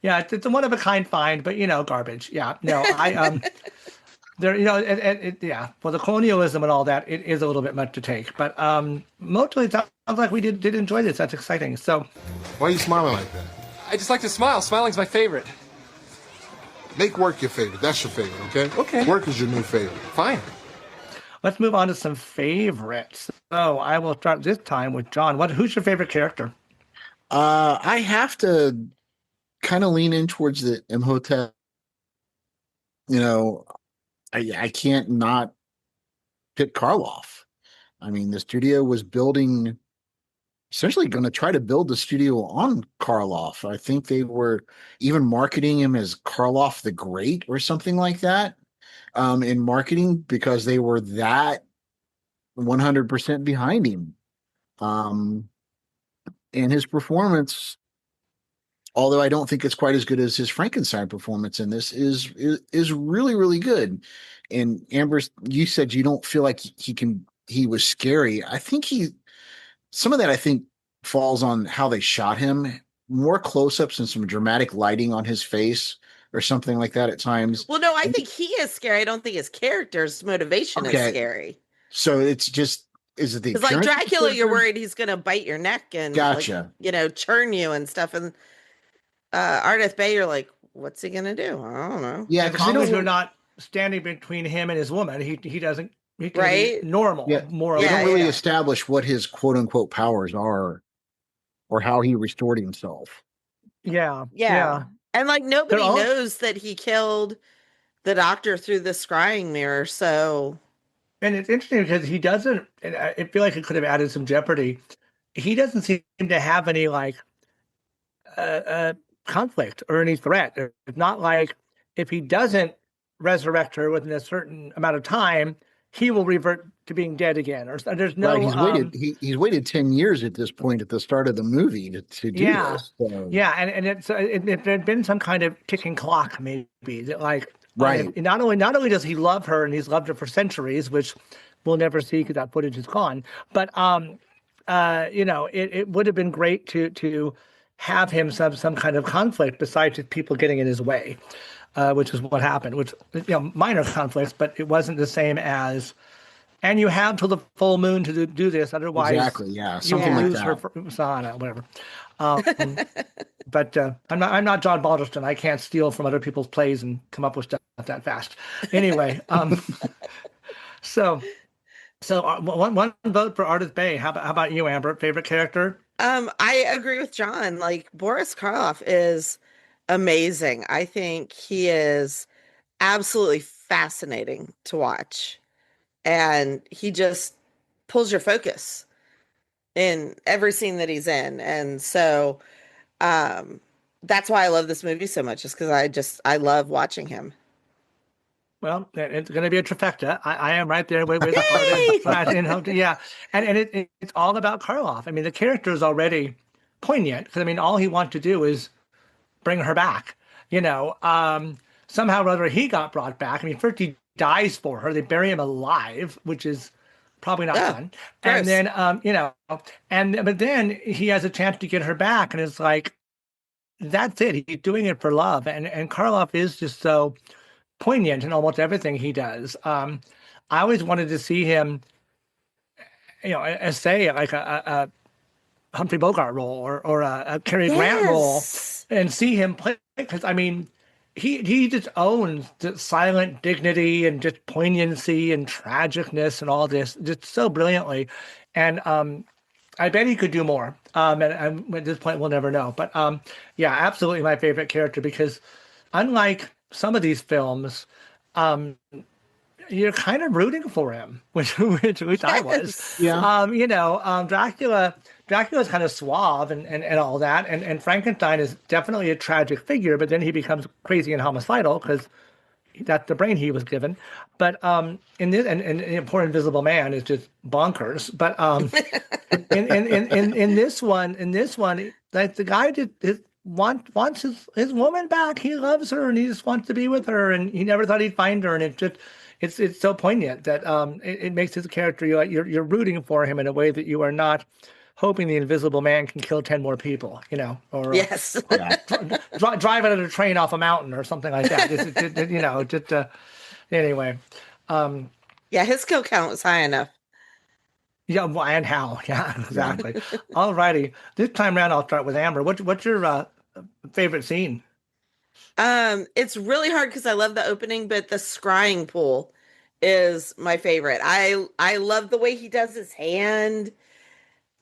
S7: yeah. It's a one of a kind find, but garbage. Yeah, no, I there, yeah. For the colonialism and all that, it is a little bit much to take. But mostly it sounds like we did enjoy this. That's exciting. So
S12: Why are you smiling like that?
S13: I just like to smile. Smiling's my favorite.
S12: Make work your favorite. That's your favorite, okay?
S13: Okay.
S12: Work is your new favorite.
S13: Fine.
S7: let's move on to some favorites. So I will start this time with John. Who's your favorite character?
S8: I have to kind of lean in towards the Imhotep. I can't not pick Karloff. I mean, the studio was building, essentially going to try to build the studio on Karloff. I think they were even marketing him as Karloff the Great or something like that in marketing because they were that 100% behind him. And his performance, although I don't think it's quite as good as his Frankenstein performance in this, is really, really good. And Amber, you said you don't feel like he was scary. I think some of that I think falls on how they shot him. More close-ups and some dramatic lighting on his face or something like that at times.
S9: Well, no, I think he is scary. I don't think his character's motivation is scary.
S8: So it's just, is it the
S9: Because like
S8: appearance of the
S9: Dracula, you're
S8: character?
S9: worried he's gonna bite your neck and
S8: Gotcha.
S9: churn you and stuff. And Ardeth Bay, you're like, what's he gonna do? I don't know.
S8: Yeah,
S7: As
S8: because
S7: long as you're not standing between him and his woman, he doesn't. He can
S9: Right?
S7: be normal, more or
S8: They
S7: less.
S8: don't really establish what his quote unquote powers are or how he restored himself.
S7: Yeah.
S9: Yeah. And like nobody
S7: all-
S9: knows that he killed the doctor through the scrying mirror. So
S7: And it's interesting because he doesn't, and I feel like it could have added some jeopardy. he doesn't seem to have any like conflict or any threat. It's not like if he doesn't resurrect her within a certain amount of time, he will revert to being dead again. Or there's no.
S8: Right, he's waited 10 years at this point at the start of the movie to do this. So.
S7: Yeah, and it had been some kind of ticking clock, maybe that like
S8: right.
S7: Not only does he love her, and he's loved her for centuries, which we'll never see because that footage is gone. But it would have been great to have him some kind of conflict besides just people getting in his way, which is what happened. Which minor conflicts, but it wasn't the same as. And you have till the full moon to do this, otherwise
S8: something like
S7: lose
S8: that.
S7: her persona, whatever. But I'm not John Balderston. I can't steal from other people's plays and come up with stuff that fast. Anyway, so one vote for Ardath Bey. How about you, Amber? Favorite character?
S9: I agree with John. Like Boris Karloff is amazing. I think he is absolutely fascinating to watch. And he just pulls your focus in every scene that he's in. And so that's why I love this movie so much, is because I love watching him.
S7: Well, it's going to be a trifecta. I am right there with the yeah. And it's all about Karloff. I mean, the character is already poignant because, I mean, all he wants to do is bring her back. Somehow or other he got brought back. I mean, first he dies for her. They bury him alive, which is probably not fun. And then, but then he has a chance to get her back, and it's like, that's it. He's doing it for love, and Karloff is just so poignant in almost everything he does. I always wanted to see him, say like a Humphrey Bogart role or a Cary Grant role, and see him play, because I mean. He just owns the silent dignity and just poignancy and tragicness and all this just so brilliantly. And I bet he could do more. And at this point, we'll never know. But yeah, absolutely my favorite character, because unlike some of these films, you're kind of rooting for him, which I was. Yeah. Dracula's kind of suave and all that, and Frankenstein is definitely a tragic figure, but then he becomes crazy and homicidal because that's the brain he was given. But in this, and poor Invisible Man is just bonkers. But in this one, like the guy just wants his woman back. He loves her and he just wants to be with her, and he never thought he'd find her, and it's so poignant that it makes his character you're rooting for him in a way that you are not hoping the Invisible Man can kill 10 more people, or
S9: yes,
S7: drive out of a train off a mountain or something like that. Anyway.
S9: Yeah, his kill count was high enough.
S7: Yeah, well, and how? Yeah, exactly. All righty. This time around, I'll start with Amber. What's your favorite scene?
S9: It's really hard because I love the opening, but the scrying pool is my favorite. I love the way he does his hand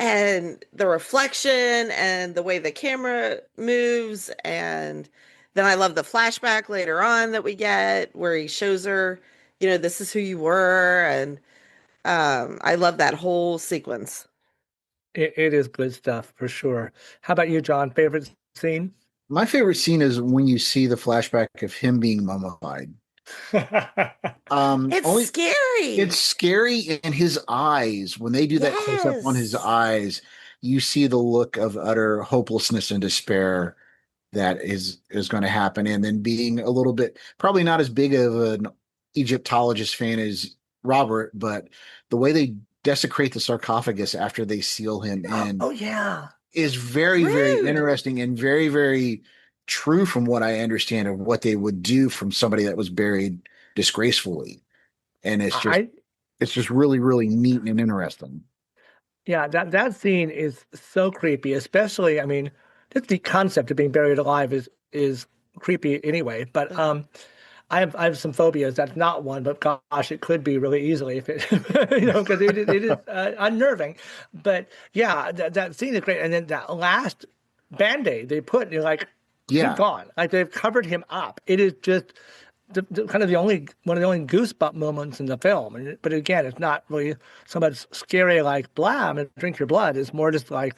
S9: and the reflection and the way the camera moves. And then I love the flashback later on that we get where he shows her, this is who you were. And I love that whole sequence.
S7: It is good stuff for sure. How about you, John? Favorite scene?
S8: My favorite scene is when you see the flashback of him being mummified.
S9: It's scary.
S8: It's scary in his eyes. When they do that close up on his eyes, you see the look of utter hopelessness and despair that is going to happen. And then being a little bit, probably not as big of an Egyptologist fan as Robert, but the way they desecrate the sarcophagus after they seal him in.
S7: Oh yeah.
S8: Is very, very interesting and very, very true from what I understand of what they would do from somebody that was buried disgracefully. And it's just really, really neat and interesting.
S7: Yeah, that scene is so creepy, especially, I mean, just the concept of being buried alive is creepy anyway. But I have some phobias. That's not one, but gosh, it could be really easily if it, because it is unnerving. But yeah, that scene is great. And then that last Band-Aid they put, you're like, he's gone. Like they've covered him up. It is just kind of one of the only goosebump moments in the film. But again, it's not really so much scary like blah, and drink your blood. It's more just like,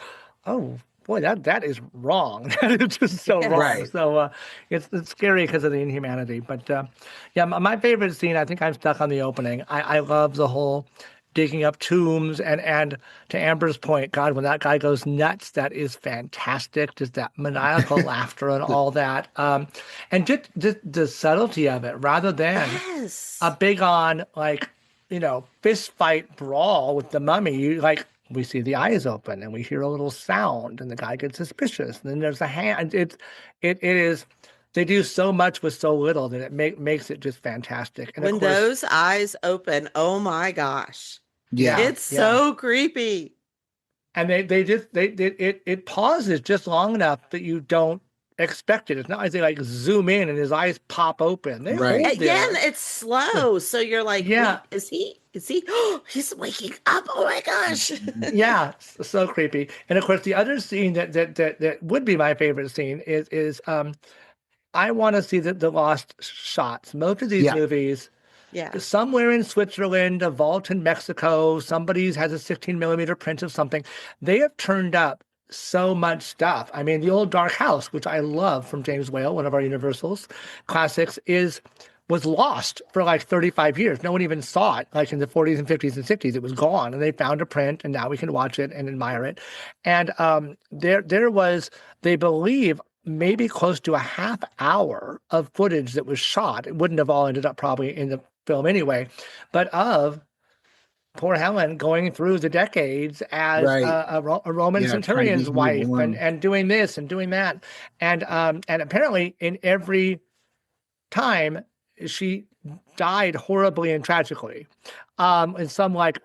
S7: oh boy, that is wrong. That is just so wrong.
S8: Right.
S7: So it's scary because of the inhumanity. But yeah, my favorite scene, I think I'm stuck on the opening. I love the whole digging up tombs and to Amber's point, God, when that guy goes nuts, that is fantastic. Just that maniacal laughter and all that. And just the subtlety of it, rather than a big on fist fight brawl with the mummy, we see the eyes open and we hear a little sound and the guy gets suspicious. And then there's a hand. It is, they do so much with so little that it makes it just fantastic. And
S9: when those eyes open, oh my gosh.
S8: Yeah.
S9: It's so creepy.
S7: And it pauses just long enough that you don't expect it. It's not like they zoom in and his eyes pop open.
S9: Right. Again, it's slow. So you're like, yeah, is he? Oh, he's waking up. Oh my gosh.
S7: Yeah. So creepy. And of course, the other scene that would be my favorite scene is I want to see the lost shots. Most of these movies, somewhere in Switzerland, a vault in Mexico, somebody has a 16mm print of something. They have turned up so much stuff. I mean, the old Dark House, which I love from James Whale, one of our Universal's classics, was lost for 35 years. No one even saw it in the 40s and 50s and 60s. It was gone, and they found a print, and now we can watch it and admire it. And there was, they believe, maybe close to a half hour of footage that was shot. It wouldn't have all ended up probably in the film anyway, but of poor Helen going through the decades as a Roman centurion's wife and doing this and doing that. And apparently in every time she died horribly and tragically. And some like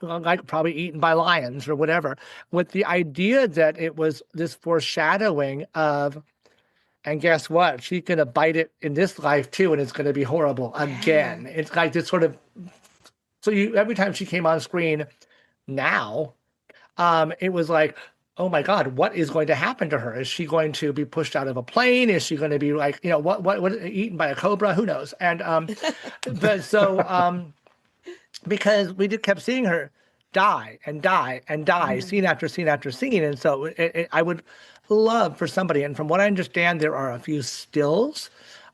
S7: probably eaten by lions or whatever, with the idea that it was this foreshadowing of, and guess what? She's going to bite it in this life too, and it's going to be horrible again. It's like this sort of, so every time she came on screen now, it was like, oh my God, what is going to happen to her? Is she going to be pushed out of a plane? Is she going to be what eaten by a cobra? Who knows? And but so because we just kept seeing her die and die and die, scene after scene after scene, and so I would love for somebody, and from what I understand, there are a few stills.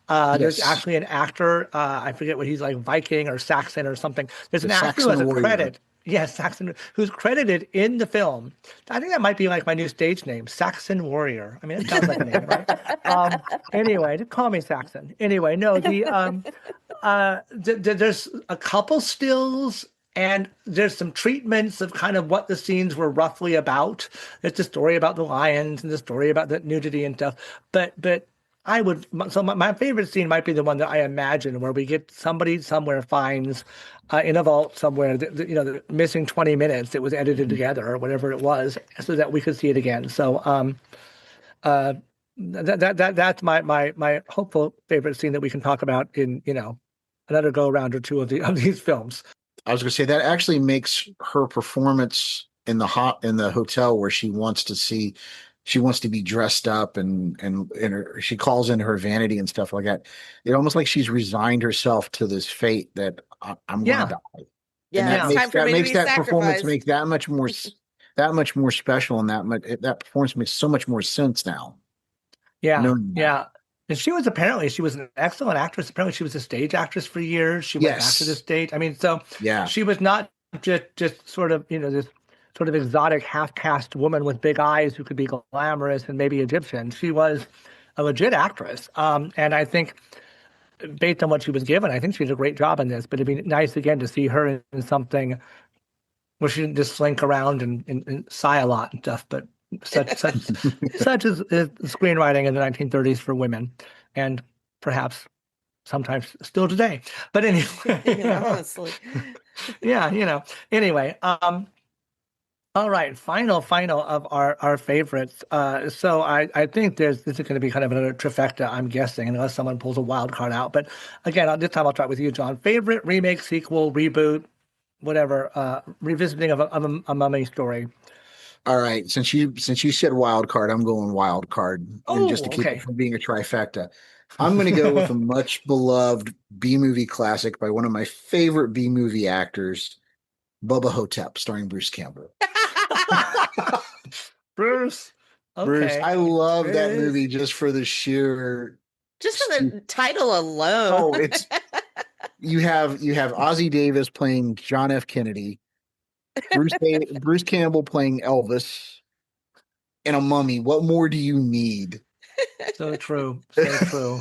S7: There's actually an actor, I forget what he's like, Viking or Saxon or something. There's an actor who has a credit. Yes, Saxon, who's credited in the film. I think that might be my new stage name, Saxon Warrior. I mean, it sounds like a name, right? Anyway, just call me Saxon. Anyway, no, there's a couple stills. And there's some treatments of kind of what the scenes were roughly about. There's the story about the lions and the story about the nudity and stuff. But my favorite scene might be the one that I imagine where we get somebody somewhere finds in a vault somewhere, the missing 20 minutes that was edited together or whatever it was, so that we could see it again. So that's my hopeful favorite scene that we can talk about in another go around or two of these films.
S8: I was going to say that actually makes her performance in the hotel where she wants to be dressed up and she calls in her vanity and stuff like that. It's almost like she's resigned herself to this fate that I'm going to die.
S9: Yeah,
S8: that makes that performance make that much more special, and that performance makes so much more sense now.
S7: Yeah, yeah. And she was an excellent actress. Apparently, she was a stage actress for years. She went back to the stage. I mean, so she was not just sort of this sort of exotic half-caste woman with big eyes who could be glamorous and maybe Egyptian. She was a legit actress. And I think, based on what she was given, I think she did a great job in this. But it'd be nice again to see her in something where she didn't just slink around and sigh a lot and stuff, but such is screenwriting in the 1930s for women, and perhaps sometimes still today. But anyway,
S9: honestly,
S7: Anyway, all right, final of our favorites. So I think this is going to be kind of another trifecta, I'm guessing, unless someone pulls a wild card out. But again, this time I'll try it with you, John. Favorite remake, sequel, reboot, whatever, revisiting of a mummy story.
S8: All right, since you said wild card, I'm going wild card, just to keep it from being a trifecta. I'm going to go with a much beloved B movie classic by one of my favorite B movie actors, Bubba Hotep, starring Bruce Campbell.
S7: Bruce. Okay.
S8: Bruce, I love
S7: There
S8: that
S7: it is.
S8: movie just for the sheer.
S9: Just for the title alone.
S8: Oh, it's you have Ozzie Davis playing John F. Kennedy, Bruce Campbell playing Elvis, and a mummy. What more do you need?
S7: So true. So true.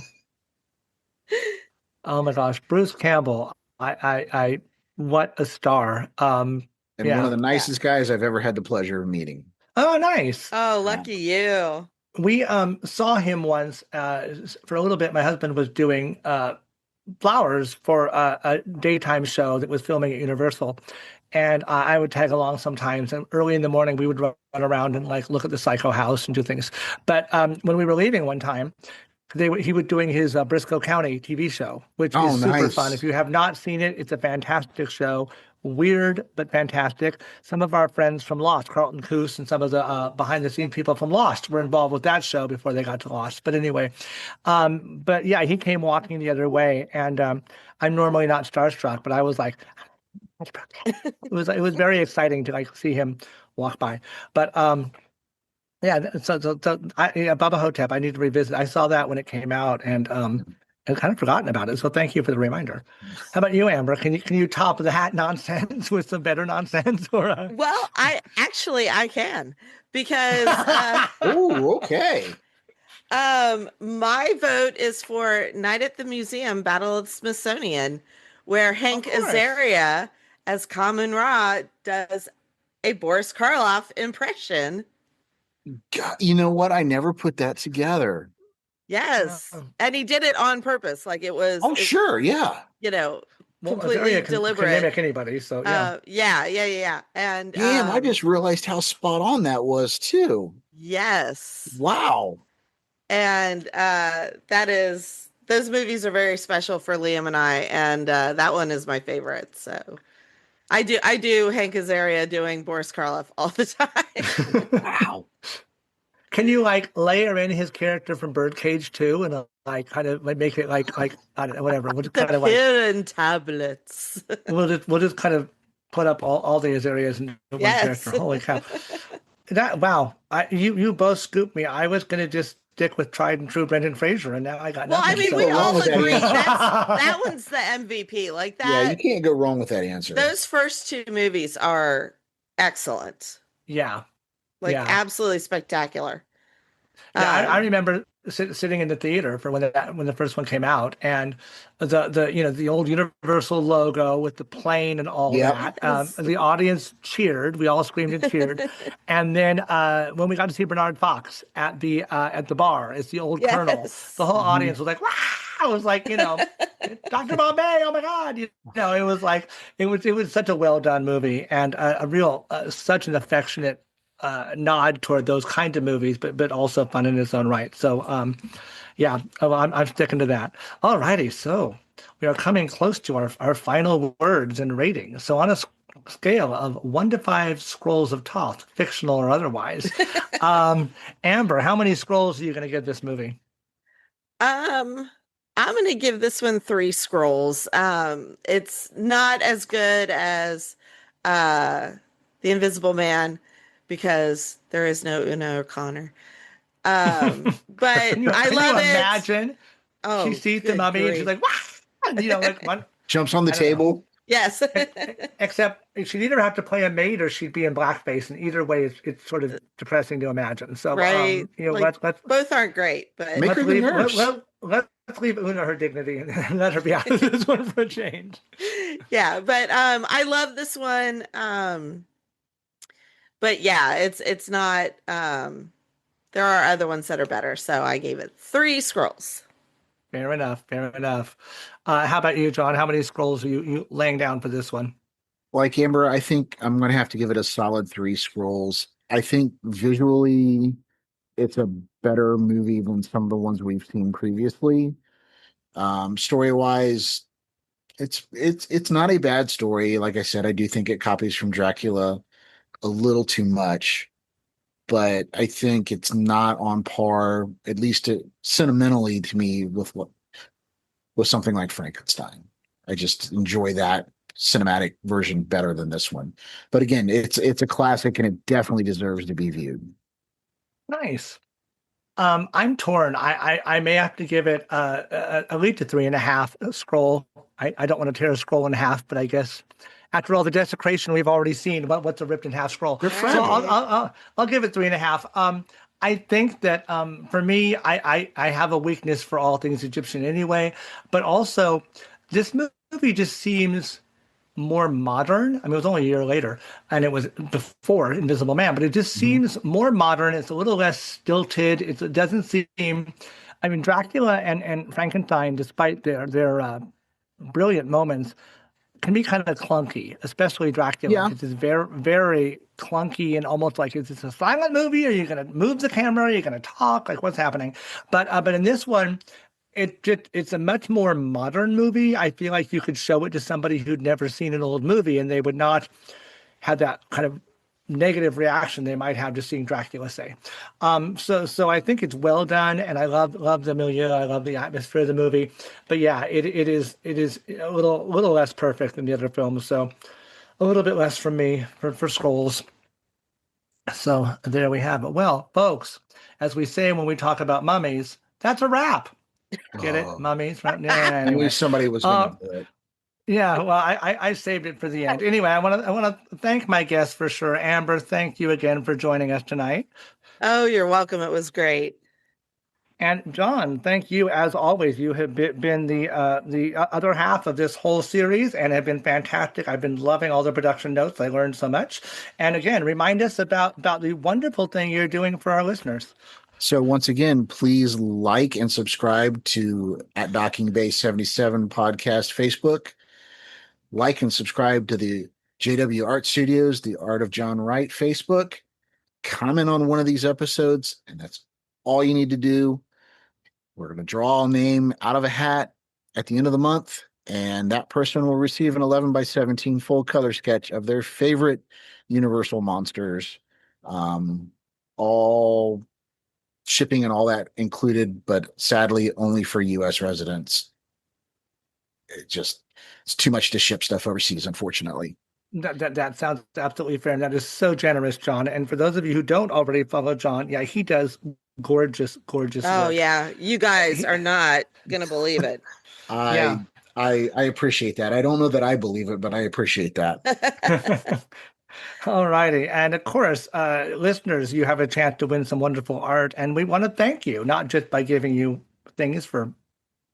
S7: Oh my gosh, Bruce Campbell. I what a star.
S8: And one of the nicest guys I've ever had the pleasure of meeting.
S7: Oh, nice.
S9: Oh, lucky you.
S7: We saw him once for a little bit. My husband was doing flowers for a daytime show that was filming at Universal, and I would tag along sometimes. And early in the morning, we would run around and like look at the Psycho House and do things. But when we were leaving one time, he was doing his Briscoe County TV show, which is super fun. If you have not seen it, it's a fantastic show. Weird, but fantastic. Some of our friends from Lost, Carlton Coos and some of the behind-the-scenes people from Lost were involved with that show before they got to Lost. But anyway, but yeah, he came walking the other way, and I'm normally not starstruck, but I was like, it was very exciting to like see him walk by. But yeah, so Bubba Hotep, I need to revisit. I saw that when it came out, and I've kind of forgotten about it. So thank you for the reminder. How about you, Amber? Can you top the hat nonsense with some better nonsense?
S9: Well, I can, because
S8: oh, okay.
S9: My vote is for Night at the Museum, Battle of the Smithsonian, where Hank Azaria as Kamen Ra does a Boris Karloff impression.
S8: God, you know what? I never put that together.
S9: Yes, and he did it on purpose. Like it was.
S8: Oh, sure, yeah.
S9: You know,
S7: well,
S9: completely
S7: Azaria
S9: deliberate.
S7: Can mimic anybody, so yeah.
S9: Yeah. And
S8: damn, I just realized how spot on that was too.
S9: Yes.
S8: Wow.
S9: And those movies are very special for Liam and I, and that one is my favorite. So I do Hank Azaria doing Boris Karloff all the time.
S8: Wow.
S7: Can you like layer in his character from Birdcage too, and like kind of like make it like I don't know, whatever. We'll just kind of like
S9: Pill tablets.
S7: we'll just kind of put up all these areas in one character. Holy cow! Wow! You both scooped me. I was gonna just stick with tried and true Brendan Fraser, and now I got nothing.
S9: Well, I mean, we all agree that one's the MVP. Like that.
S8: Yeah, you can't go wrong with that answer.
S9: Those first two movies are excellent.
S7: Yeah.
S9: Like absolutely spectacular.
S7: Yeah, I remember sitting in the theater for when the first one came out, and the old Universal logo with the plane and all that. The audience cheered. We all screamed and cheered. And then when we got to see Bernard Fox at the bar as the old Colonel, the whole audience was like, "Wow!" It was like, Dr. Bombay. Oh my God! It was like it was such a well done movie, and a real such an affectionate nod toward those kinds of movies, but also fun in its own right. So, I'm sticking to that. All righty. So we are coming close to our final words and ratings. So on a scale of 1 to 5 scrolls of Thoth, fictional or otherwise, Amber, how many scrolls are you going to give this movie?
S9: I'm going to give this one 3 scrolls. It's not as good as The Invisible Man, because there is no Una O'Connor. But
S7: can you imagine?
S9: Oh,
S7: she sees the mummy and she's like, "Wow!" Like one
S8: jumps on the table.
S9: Yes.
S7: Except she'd either have to play a maid or she'd be in blackface, and either way, it's sort of depressing to imagine. So,
S9: right.
S7: Let's
S9: both aren't great, but
S8: make her the nurse.
S7: Let's leave Una her dignity and let her be out of this one for a change.
S9: Yeah, but I love this one. But yeah, it's not. There are other ones that are better, so I gave it 3 scrolls.
S7: Fair enough. How about you, John? How many scrolls are you laying down for this one?
S8: Like Amber, I think I'm going to have to give it a solid 3 scrolls. I think visually, it's a better movie than some of the ones we've seen previously. Story-wise, it's not a bad story. Like I said, I do think it copies from Dracula a little too much. but I think it's not on par, at least sentimentally to me, with something like Frankenstein. I just enjoy that cinematic version better than this one. But again, it's a classic, and it definitely deserves to be viewed.
S7: Nice. I'm torn. I may have to give it at least a 3.5 scroll. I don't want to tear a scroll in half, but I guess after all the desecration we've already seen, what's a ripped in half scroll? So I'll give it 3.5. I think that for me, I have a weakness for all things Egyptian anyway, but also this movie just seems more modern. I mean, it was only a year later, and it was before Invisible Man, but it just seems more modern. It's a little less stilted. It doesn't seem. I mean, Dracula and Frankenstein, despite their brilliant moments, can be kind of clunky, especially Dracula.
S8: Yeah.
S7: It's very, very clunky and almost like, is this a silent movie? Are you going to move the camera? Are you going to talk? Like, what's happening? But in this one, it's a much more modern movie. I feel like you could show it to somebody who'd never seen an old movie, and they would not have that kind of negative reaction they might have to seeing Dracula, say. So I think it's well done, and I love the milieu. I love the atmosphere of the movie. But yeah, it is a little less perfect than the other films. So a little bit less from me for scrolls. So there we have it. Well, folks, as we say when we talk about mummies, that's a wrap. Get it? Mummies, right? Yeah, anyway.
S8: I knew somebody was going to do it.
S7: Yeah, well, I saved it for the end. Anyway, I want to thank my guests for sure. Amber, thank you again for joining us tonight.
S9: Oh, you're welcome. It was great.
S7: And John, thank you as always. You have been the other half of this whole series and have been fantastic. I've been loving all the production notes. I learned so much. And again, remind us about the wonderful thing you're doing for our listeners.
S8: So once again, please like and subscribe to @DockingBay77 podcast Facebook. Like and subscribe to the JW Art Studios, The Art of John Wright Facebook. Comment on one of these episodes, and that's all you need to do. We're going to draw a name out of a hat at the end of the month, and that person will receive an 11x17 full color sketch of their favorite Universal monsters. All shipping and all that included, but sadly only for U.S. residents. It's too much to ship stuff overseas, unfortunately.
S7: That sounds absolutely fair, and that is so generous, John. And for those of you who don't already follow John, yeah, he does gorgeous work.
S9: Yeah, you guys are not gonna believe it.
S8: I appreciate that. I don't know that I believe it, but I appreciate that.
S7: All righty. And of course, listeners, you have a chance to win some wonderful art. And we want to thank you, not just by giving you things for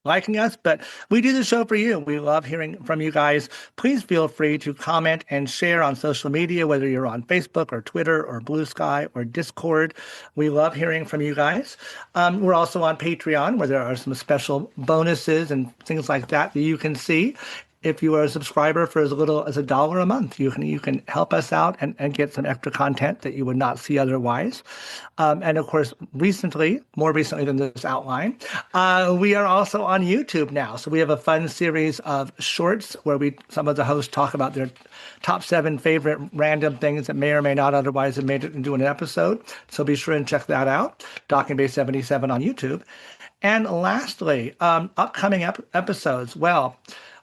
S7: liking us, but we do the show for you. We love hearing from you guys. Please feel free to comment and share on social media, whether you're on Facebook or Twitter or Blue Sky or Discord. We love hearing from you guys. We're also on Patreon, where there are some special bonuses and things like that you can see. If you are a subscriber for as little as $1 a month, you can help us out and get some extra content that you would not see otherwise. And of course, more recently than this outline, we are also on YouTube now. So we have a fun series of shorts where some of the hosts talk about their top 7 favorite random things that may or may not otherwise have made it into an episode. So be sure and check that out. Docking Bay 77 on YouTube. And lastly, upcoming episodes. Well,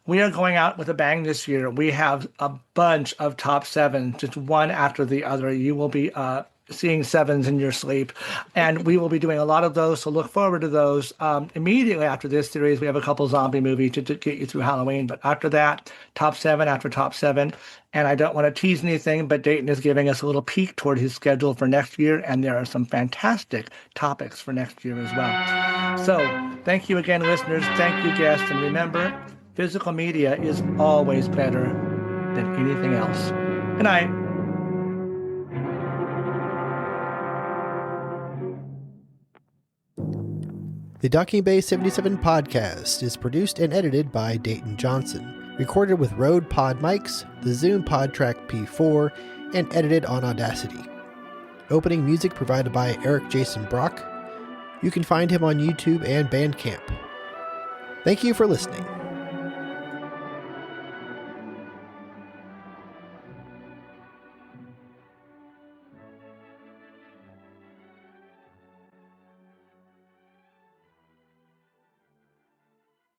S7: we are going out with a bang this year. We have a bunch of top 7, just one after the other. You will be seeing 7s in your sleep, and we will be doing a lot of those, so look forward to those. Immediately after this series, we have a couple zombie movies to get you through Halloween, but after that, top 7 after top 7. And I don't want to tease anything, but Dayton is giving us a little peek toward his schedule for next year, and there are some fantastic topics for next year as well. So thank you again, listeners. Thank you, guests, and remember, physical media is always better than anything else. Good night.
S6: The Docking Bay 77 podcast is produced and edited by Dayton Johnson, recorded with Rode Pod mics, the Zoom PodTrack P4, and edited on Audacity. Opening music provided by Eric Jason Brock. You can find him on YouTube and Bandcamp. Thank you for listening.